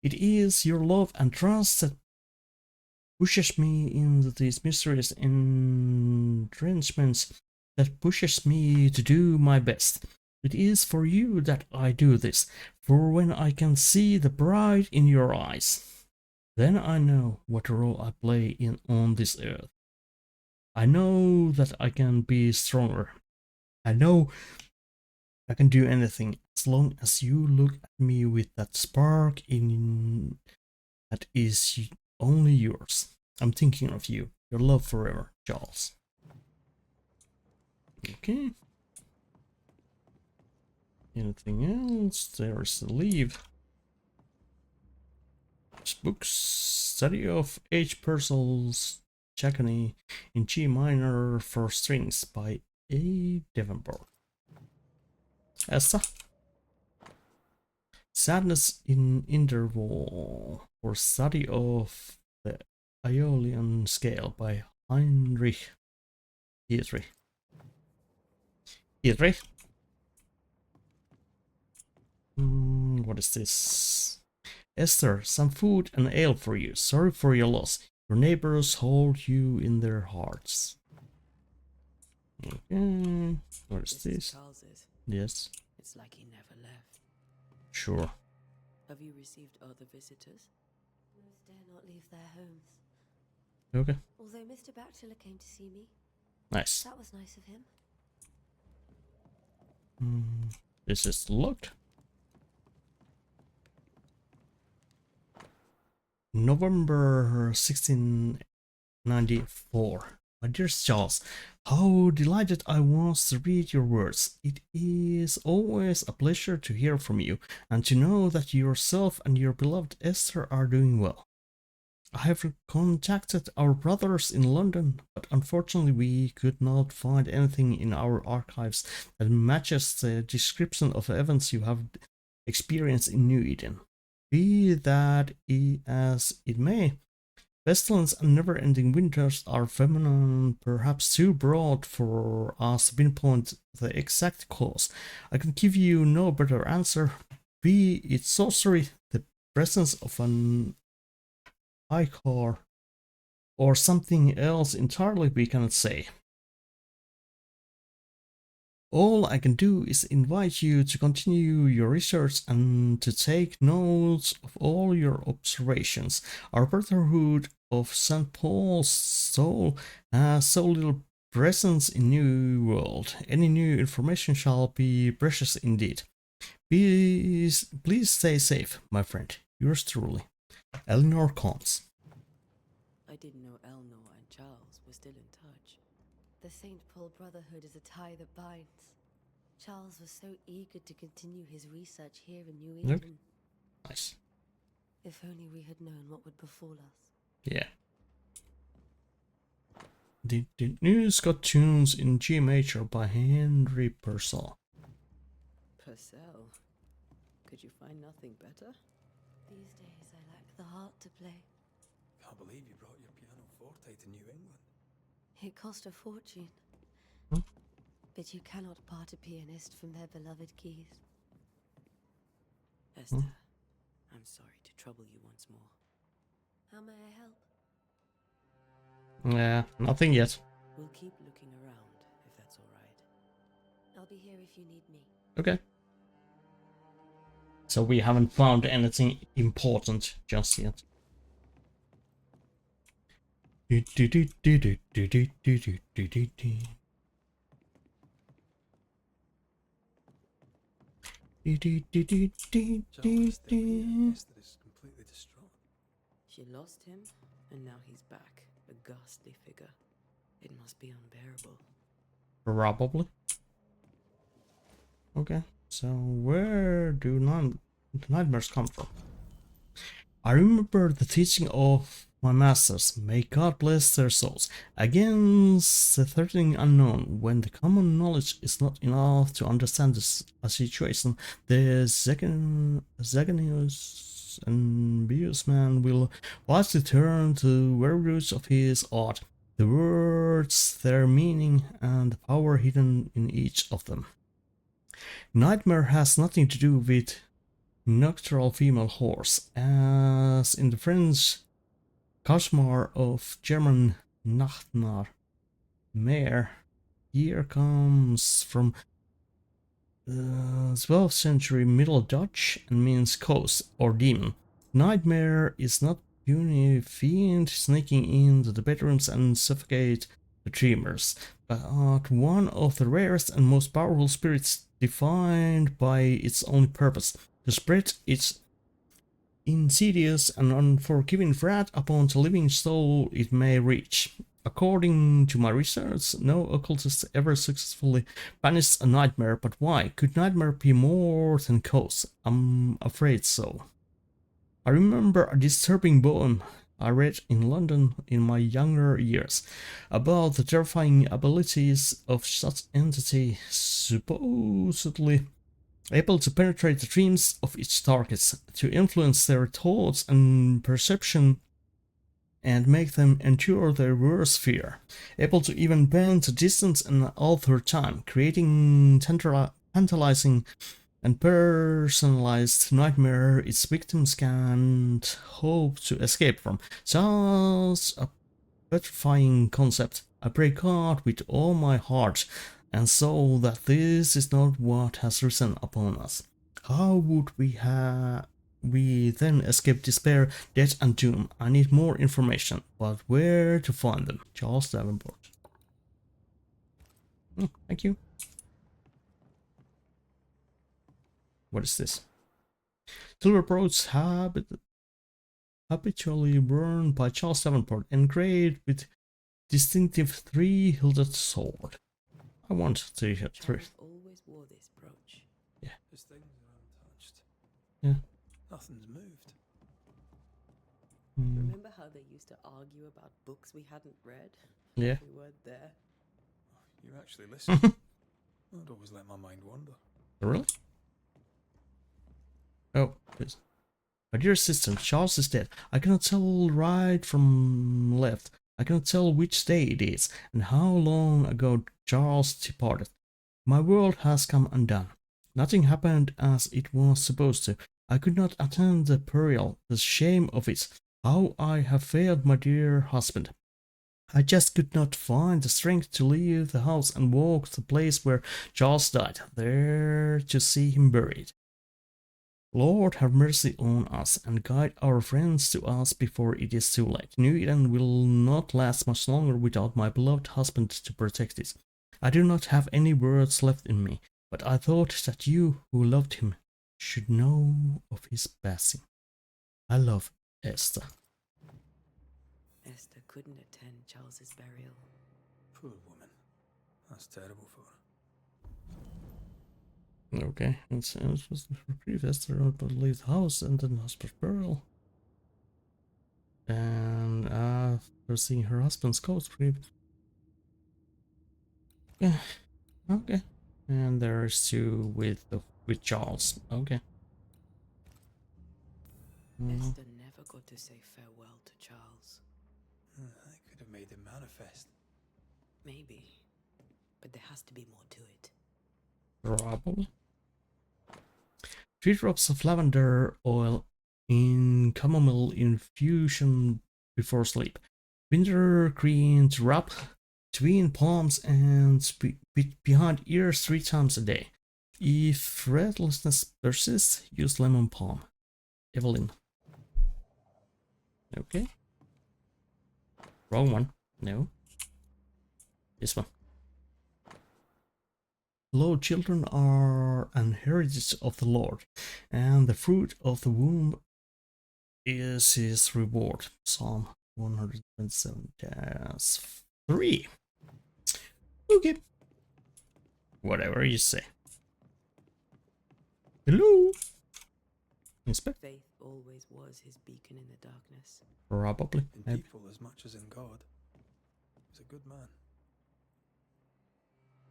It is your love and trust that pushes me into these mysterious entrenchments, that pushes me to do my best. It is for you that I do this, for when I can see the pride in your eyes, then I know what role I play on this earth. I know that I can be stronger. I know I can do anything as long as you look at me with that spark in that is only yours. I'm thinking of you. Your love forever, Charles. Okay. Anything else? There's the leave. Books. Study of H. Purcell's Jacony in G minor for strings by A. Davenport. Essa. Sadness in Interval for study of the Aeolian scale by Heinrich Dietrich. What is this? Esther, some food and ale for you. Sorry for your loss. Your neighbors hold you in their hearts. Okay. What is this? Charles's. Yes. It's like he never left. Sure. Have you received other visitors? Most dare not leave their homes. Okay. Although Mr. Bachelor came to see me. Nice. That was nice of him. This is locked. November 1694. My dear Charles, how delighted I was to read your words. It is always a pleasure to hear from you and to know that yourself and your beloved Esther are doing well. I have contacted our brothers in London, but unfortunately we could not find anything in our archives that matches the description of events you have experienced in New Eden. Be that as it may, pestilence and never-ending winters are phenomenon perhaps too broad for us to pinpoint the exact cause. I can give you no better answer. Be it sorcery, the presence of an ichor, or something else entirely we cannot say. All I can do is invite you to continue your research and to take notes of all your observations. Our Brotherhood of St. Paul's Soul has so little presence in New World. Any new information shall be precious indeed. Please stay safe, my friend. Yours truly, Eleanor Combs. I didn't know Elnor and Charles were still in touch. The St. Paul Brotherhood is a tie that binds. Charles was so eager to continue his research here in New Yep. Eden. Nice. If only we had known what would befall us. Yeah. The news got tunes in G major by Henry Purcell. Purcell? Could you find nothing better? These days I lack the heart to play. Can't believe you brought your pianoforte to New England. It cost a fortune. Hmm? But you cannot part a pianist from their beloved keys. Esther, I'm sorry to trouble you once more. How may I help? Yeah, nothing yet. We'll keep looking around, if that's all right. I'll be here if you need me. Okay. So we haven't found anything important just yet. Charles still here. Esther is completely distraught. She lost him, and now he's back, a ghastly figure. It must be unbearable. Probably. Okay, so where do nightmares come from? I remember the teaching of my masters, may God bless their souls, against the threatening unknown. When the common knowledge is not enough to understand a situation, the Zaganius and Bios man will wisely turn to very roots of his art, the words, their meaning, and the power hidden in each of them. Nightmare has nothing to do with nocturnal female horse, as in the French Cauchemar of German Nachtmar. Mare here comes from 12th century Middle Dutch and means ghost or demon. Nightmare is not puny fiend sneaking into the bedrooms and suffocate the dreamers, but one of the rarest and most powerful spirits defined by its only purpose, to spread its insidious and unforgiving wrath upon the living soul it may reach. According to my research, no occultist ever successfully banished a nightmare, but why? Could nightmare be more than ghosts? I'm afraid so. I remember a disturbing poem I read in London in my younger years about the terrifying abilities of such entity, supposedly able to penetrate the dreams of its targets, to influence their thoughts and perception and make them endure their worst fear, able to even bend the distance and alter time, creating tantalizing and personalized nightmare its victims can't hope to escape from. Such a petrifying concept. I pray God with all my heart and soul that this is not what has risen upon us. How would we then escape despair, death, and doom? I need more information, but where to find them? Charles Davenport. Thank you. What is this? Silver Broads habitually worn by Charles Davenport, engraved with distinctive three-hilted sword. I want to hit three. Charles always wore this brooch. Yeah. His things are untouched. Yeah. Nothing's moved. Remember how they used to argue about books we hadn't read? Yeah. We weren't there. You actually listen. I'd always let my mind wander. Really? Oh, please. My dear sister, Charles is dead. I cannot tell right from left. I cannot tell which day it is, and how long ago Charles departed. My world has come undone. Nothing happened as it was supposed to. I could not attend the burial, the shame of it. How I have failed my dear husband. I just could not find the strength to leave the house and walk to the place where Charles died, there to see him buried. Lord, have mercy on us and guide our friends to us before it is too late. New Eden will not last much longer without my beloved husband to protect it. I do not have any words left in me, but I thought that you, who loved him, should know of his passing. I love Esther. Esther couldn't attend Charles's burial. Poor woman. That's terrible for her. Okay, it was for brief. Esther but leave the house and then husband's burial. And after seeing her husband's ghost, yeah, okay. And there's two with Charles. Okay. Esther never got to say farewell to Charles. I could have made him manifest. Maybe. But there has to be more to it. Probably. 3 drops of lavender oil in chamomile infusion before sleep. Wintergreen to rub between palms and behind ears 3 times a day. If restlessness persists, use lemon balm. Evelyn. Okay. Wrong one. No. This one. Lo, children are an heritage of the Lord, and the fruit of the womb is his reward. Psalm 127-3. Okay. Whatever you say. Hello? Inspect? Faith always was his beacon in the darkness. Probably. In Maybe. people as much as in God. He's a good man.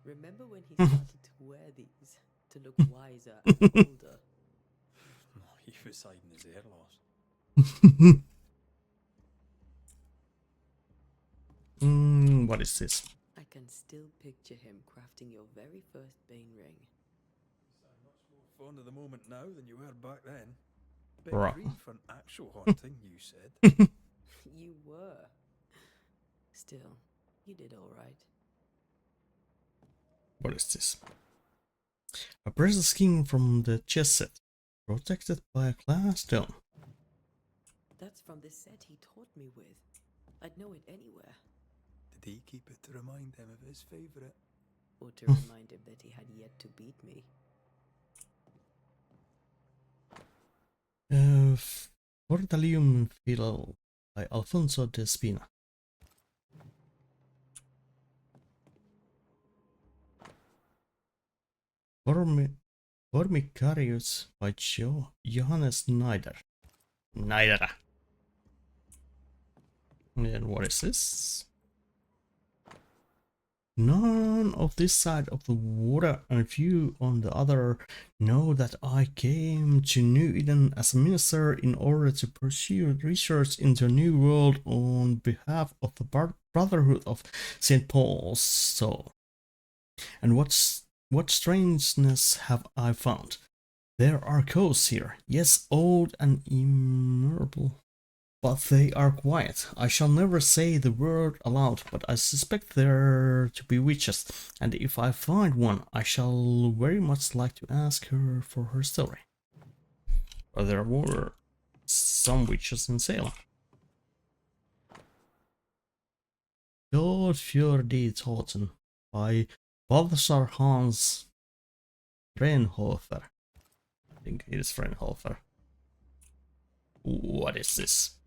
Remember when he started to wear these to look wiser and older? Oh, he was hiding his hair loss. What is this? I can still picture him crafting your very first Bane ring. Much more fond of the moment now than you were back then. Bit Right. green for an actual haunting, you said. You were. Still, you did all right. What is this? A precious skin from the chess set, protected by a glass dome. That's from the set he taught me with. I'd know it anywhere. Did he keep it to remind him of his favourite? Or to remind him that he had yet to beat me. Fortalium Fidel by Alfonso de Spina. Formicarius by Johannes Neider. Neider. And what is this? None of this side of the water and few on the other know that I came to New Eden as a minister in order to pursue research into a new world on behalf of the Brotherhood of St. Paul's Soul. And what strangeness have I found? There are coasts here, yes, old and immovable. But they are quiet. I shall never say the word aloud, but I suspect there to be witches, and if I find one, I shall very much like to ask her for her story. But there were some witches in Salem. God für die Toten by Balthasar Hans Frenhofer. I think it is Frenhofer. What is this?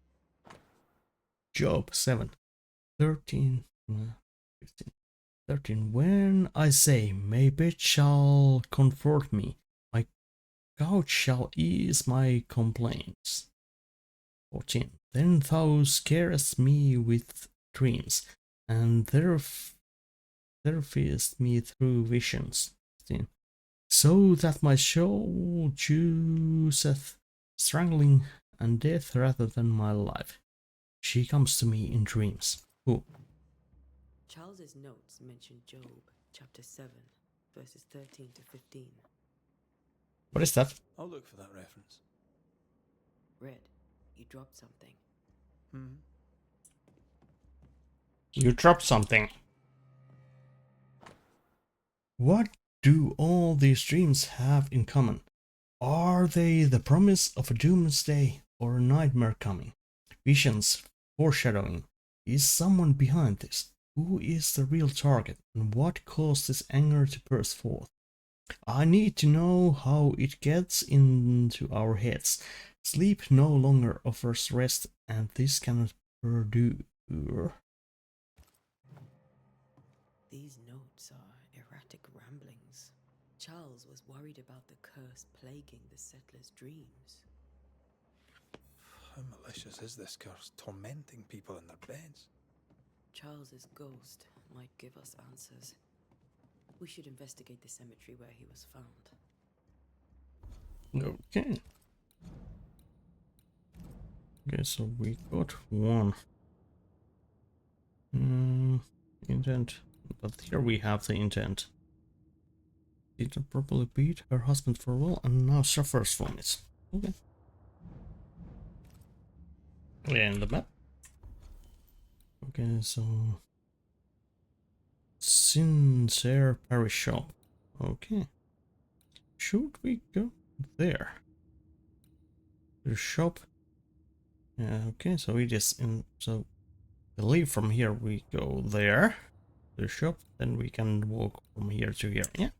Job 7, 13, 15, 13. When I say, my bed shall comfort me, my couch shall ease my complaints. 14. Then thou scarest me with dreams, and terrifiest me through visions. 15. So that my soul chooseth strangling and death rather than my life. She comes to me in dreams. Who? Charles's notes mention Job, chapter 7, verses 13 to 15. What is that? I'll look for that reference. Red, you dropped something. You dropped something. What do all these dreams have in common? Are they the promise of a doomsday or a nightmare coming? Visions, foreshadowing. Is someone behind this? Who is the real target, and what caused this anger to burst forth? I need to know how it gets into our heads. Sleep no longer offers rest, and this cannot These notes are erratic ramblings. Charles was worried about the curse plaguing the settlers' dreams. How malicious is this curse, tormenting people in their beds? Charles's ghost might give us answers. We should investigate the cemetery where he was found. Okay. Okay, so we got one. Intent. But here we have the intent. Didn't properly beat her husband for a while and now suffers from it. Okay. And the map. Okay, so Sincere Parish Shop. Okay. Should we go there? The shop. Yeah, okay, so it is in, so I believe from here we go there. The shop, then we can walk from here to here. Yeah.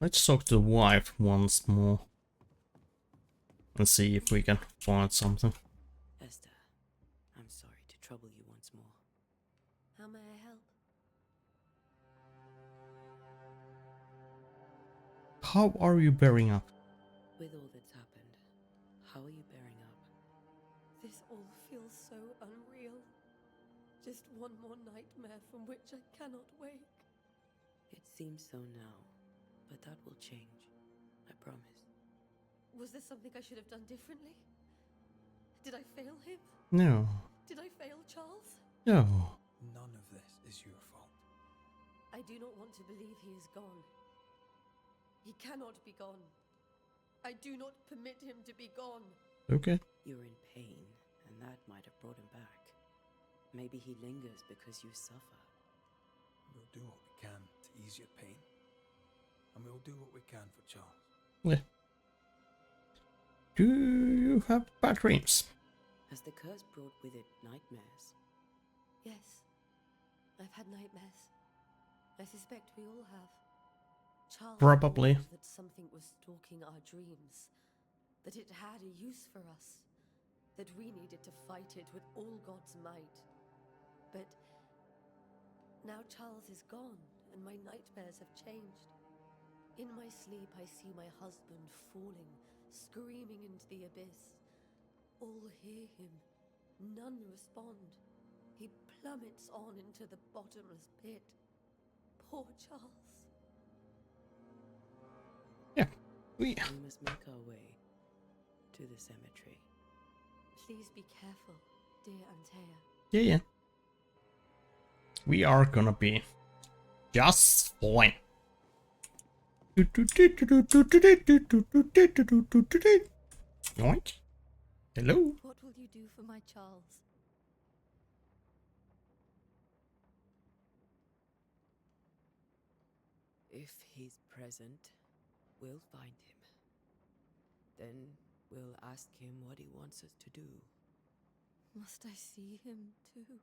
Let's talk to the wife once more and see if we can find something. Esther, I'm sorry to trouble you once more. How may I help? How are you bearing up? With all that's happened, how are you bearing up? This all feels so unreal. Just one more nightmare from which I cannot wake. It seems so now, but that will change. I promise. Was there something I should have done differently? Did I fail him? No. Did I fail Charles? No. None of this is your fault. I do not want to believe he is gone. He cannot be gone. I do not permit him to be gone. Okay. You're in pain, and that might have brought him back. Maybe he lingers because you suffer. We'll do what we can to ease your pain. And we'll do what we can for Charles. Yeah. Do you have bad dreams? Has the curse brought with it nightmares? Yes, I've had nightmares. I suspect we all have. Charles Probably. warned that something was stalking our dreams, that it had a use for us, that we needed to fight it with all God's might. But now Charles is gone, and my nightmares have changed. In my sleep, I see my husband falling, screaming into the abyss. All hear him. None respond. He plummets on into the bottomless pit. Poor Charles. Yeah. We must make our way to the cemetery. Please be careful, dear Antea. Yeah. We are gonna be just fine. Yoink. Hello. What will you do for my Charles? If he's present, we'll find him. Then we'll ask him what he wants us to do. Must I see him too?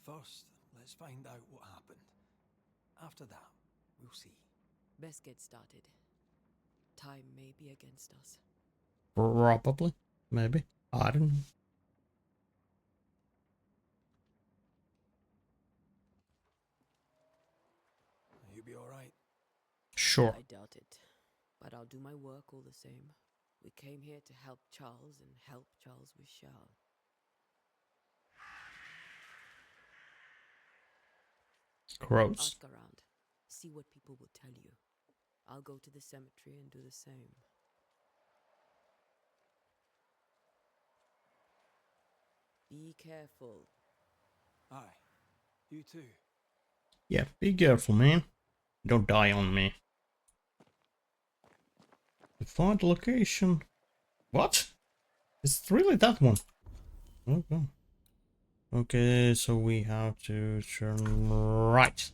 First, let's find out what happened. After that, we'll see. Best get started. Time may be against us. Probably. Maybe. I don't know. You'll be alright. Sure. I doubt it, but I'll do my work all the same. We came here to help Charles, and help Charles we shall. Gross. Ask around. See what people will tell you. I'll go to the cemetery and do the same. Be careful. Aye. You too. Yeah, be careful, man. Don't die on me. To find the location. What? Is it really that one? Okay. Okay, so we have to turn right.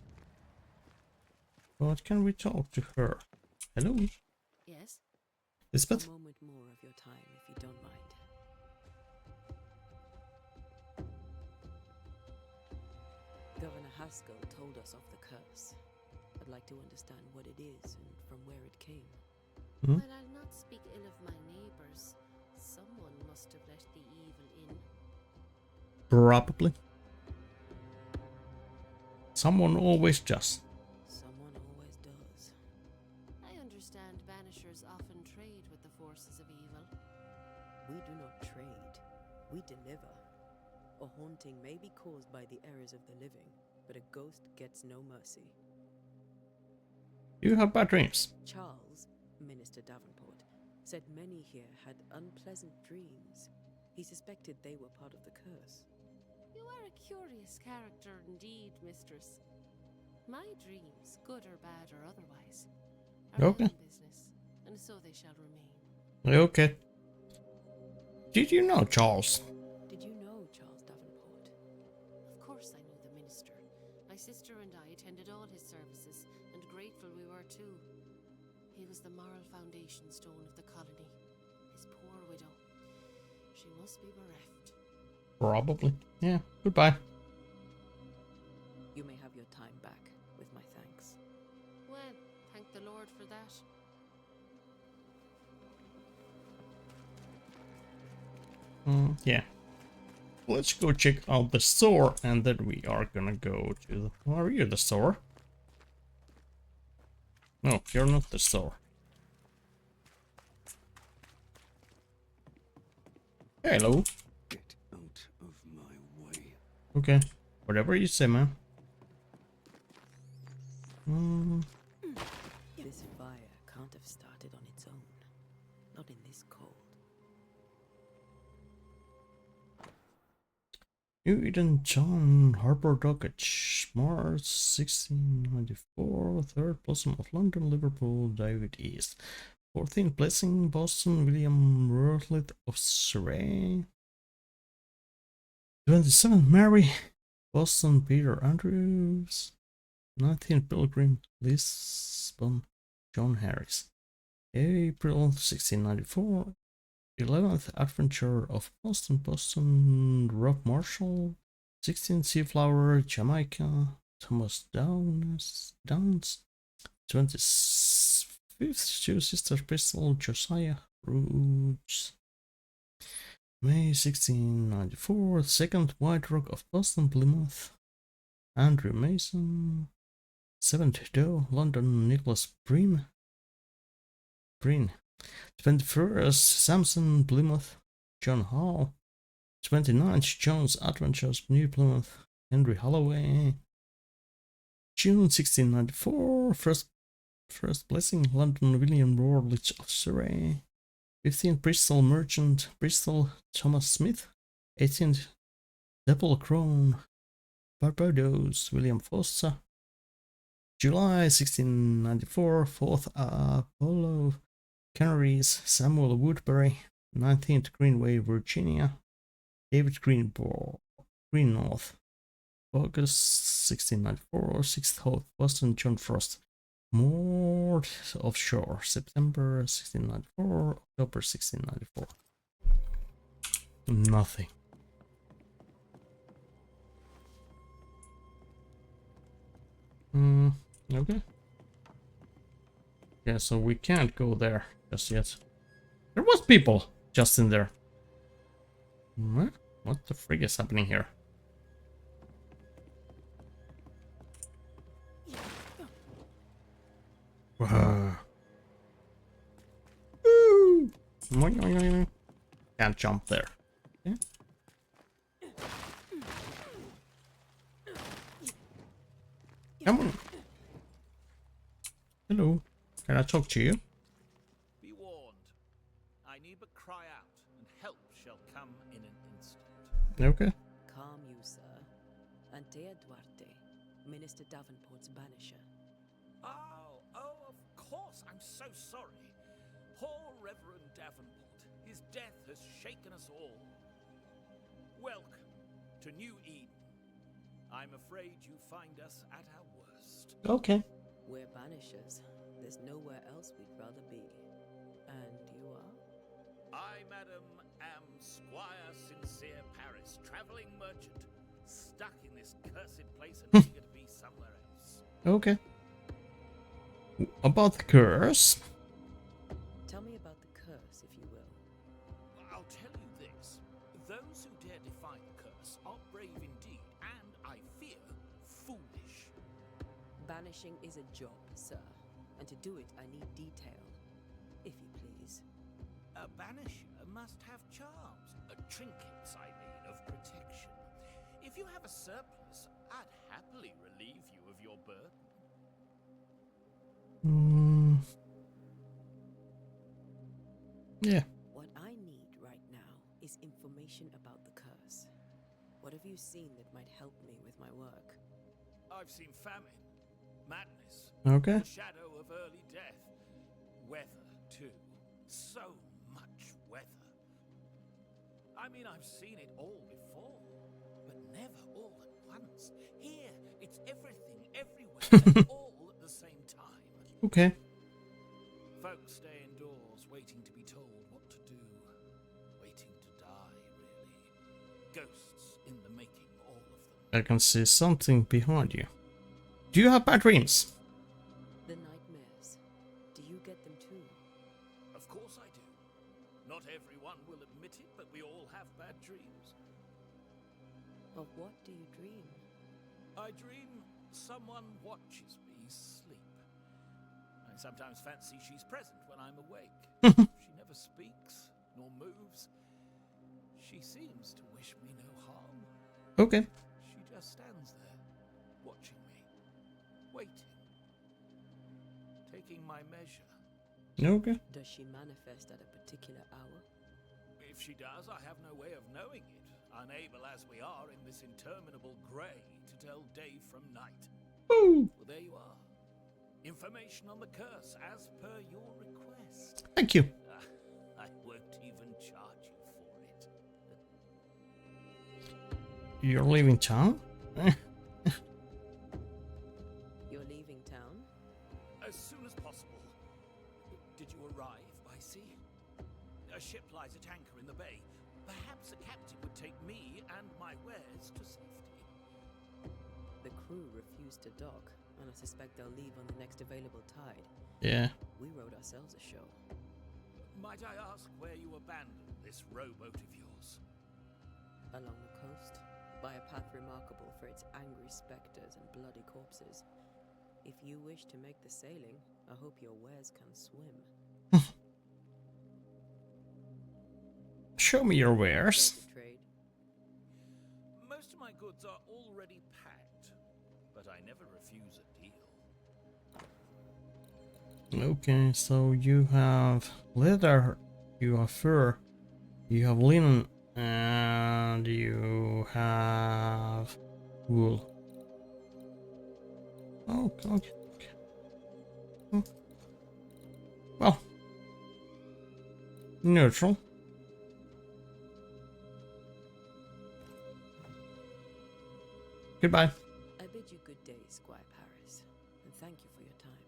But can we talk to her? Hello? Yes? Lisbeth? A moment more of your time, if you don't mind. Governor Haskell told us of the curse. I'd like to understand what it is and from where it came. Hmm? While I'll not speak ill of my neighbours, someone must have let the evil in. Probably. Someone always does. Someone always does. I understand Banishers often trade with the forces of evil. We do not trade, we deliver. A haunting may be caused by the errors of the living, but a ghost gets no mercy. You have bad dreams. Charles, Minister Davenport, said many here had unpleasant dreams. He suspected they were part of the curse. You are a curious character indeed, mistress. My dreams, good or bad or otherwise, are my Okay. own business, and so they shall remain. Okay. Did you know, Charles? Did you know Charles Davenport? Of course I knew the minister. My sister and I attended all his services, and grateful we were too. He was the moral foundation stone of the colony. His poor widow. She must be bereft. Probably. Yeah. Goodbye. You may have your time back, with my thanks. Well, thank the Lord for that. Yeah. Let's go check out the store, and then we are gonna go to the... Are you the store? No, you're not the store. Hello. Get out of my way. Okay. Whatever you say, man. This fire can't have started on its own. Not in this cold. New Eden John Harbour Dockage, March 1694, 3rd Blossom of London, Liverpool, David East. 14th Blessing, Boston, William Routledge of Surrey. 27th Mary, Boston, Peter Andrews. 19th Pilgrim, Lisbon, John Harris. April 1694. 11th Adventure of Boston, Boston, Rob Marshall. 16th Seaflower, Jamaica, Thomas Downs. 25th Two Sisters Bristol, Josiah Roots. May 1694, 2nd White Rock of Boston, Plymouth, Andrew Mason. 7th Doe, London, Nicholas Breen. 21st Samson, Plymouth, John Hall. 29th Jones Adventures, New Plymouth, Henry Holloway. June 1694, First Blessing, London, William Routledge of Surrey. 15th Bristol Merchant, Bristol, Thomas Smith. 18th Double Crown, Barbados, William Foster. July 1694, 4th Apollo, Canaries, Samuel Woodbury. 19th Greenway, Virginia, David Greennorth. August 1694, 6th Hope, Boston, John Frost. Moored offshore, September 1694, October 1694. Nothing. Okay. Yeah, so we can't go there just yet. There was people just in there. What the frig is happening here? Can't jump there. Okay. Come on. Hello. Can I talk to you? Be warned. I need but cry out, and help shall come in an instant. Okay. Calm you, sir. Antea Duarte, Minister Davenport's banisher. Oh, of course. I'm so sorry. Poor Reverend Davenport. His death has shaken us all. Welcome to New Eden. I'm afraid you find us at our worst. Okay. We're banishers. There's nowhere else we'd rather be. And you are? I, madam, am Squire Sincere Paris, travelling merchant, stuck in this cursed place and eager to be somewhere else. Okay. About the curse. Banishing is a job, sir. And to do it, I need detail. If you please. A banisher must have charms, trinkets, I mean, of protection. If you have a surplus, I'd happily relieve you of your burden. Yeah. What I need right now is information about the curse. What have you seen that might help me with my work? I've seen famine, madness, Okay. the shadow of early death, weather too. So much weather. I mean, I've seen it all before, but never all at once. Here, it's everything, everywhere, and all at the same time. Okay. Folks stay indoors, waiting to be told what to do. Waiting to die, really. Ghosts in the making, all of them. I can see something behind you. Do you have bad dreams? The nightmares. Do you get them too? Of course I do. Not everyone will admit it, but we all have bad dreams. Of what do you dream? I dream someone watches me sleep. I sometimes fancy she's present when I'm awake. She never speaks, nor moves. She seems to wish me no harm. Okay. She just stands there, watching me, waiting, taking my measure. Okay. Does she manifest at a particular hour? If she does, I have no way of knowing it, unable as we are in this interminable grey to tell day from night. Woo. Well, there you are. Information on the curse as per your request. Thank you. I won't even charge you for it. You're leaving town? You're leaving town? As soon as possible. Did you arrive by sea? A ship lies at anchor in the bay. Perhaps a captain would take me and my wares to safety. The crew refused to dock, and I suspect they'll leave on the next available tide. Yeah. We rode ourselves ashore. Might I ask where you abandoned this rowboat of yours? Along the coast, by a path remarkable for its angry specters and bloody corpses. If you wish to make the sailing, I hope your wares can swim. Show me your wares. Care to trade? Most of my goods are already packed, but I never refuse a deal. Okay, so you have leather, you have fur, you have linen, and you have wool. Okay, okay, okay. Oh. Well, neutral. Goodbye. I bid you good day, Squire Paris, and thank you for your time.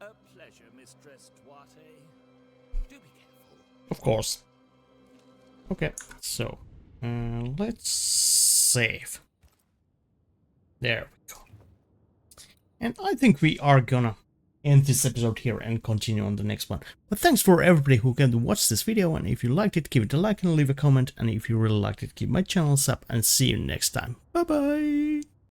A pleasure, Mistress Duarte. Do be careful. Of course. Okay, so let's save. There we go. And I think we are gonna end this episode here and continue on the next one. But thanks for everybody who came to watch this video, and if you liked it, give it a like and leave a comment, and if you really liked it, keep my channel sub, and see you next time. Bye bye!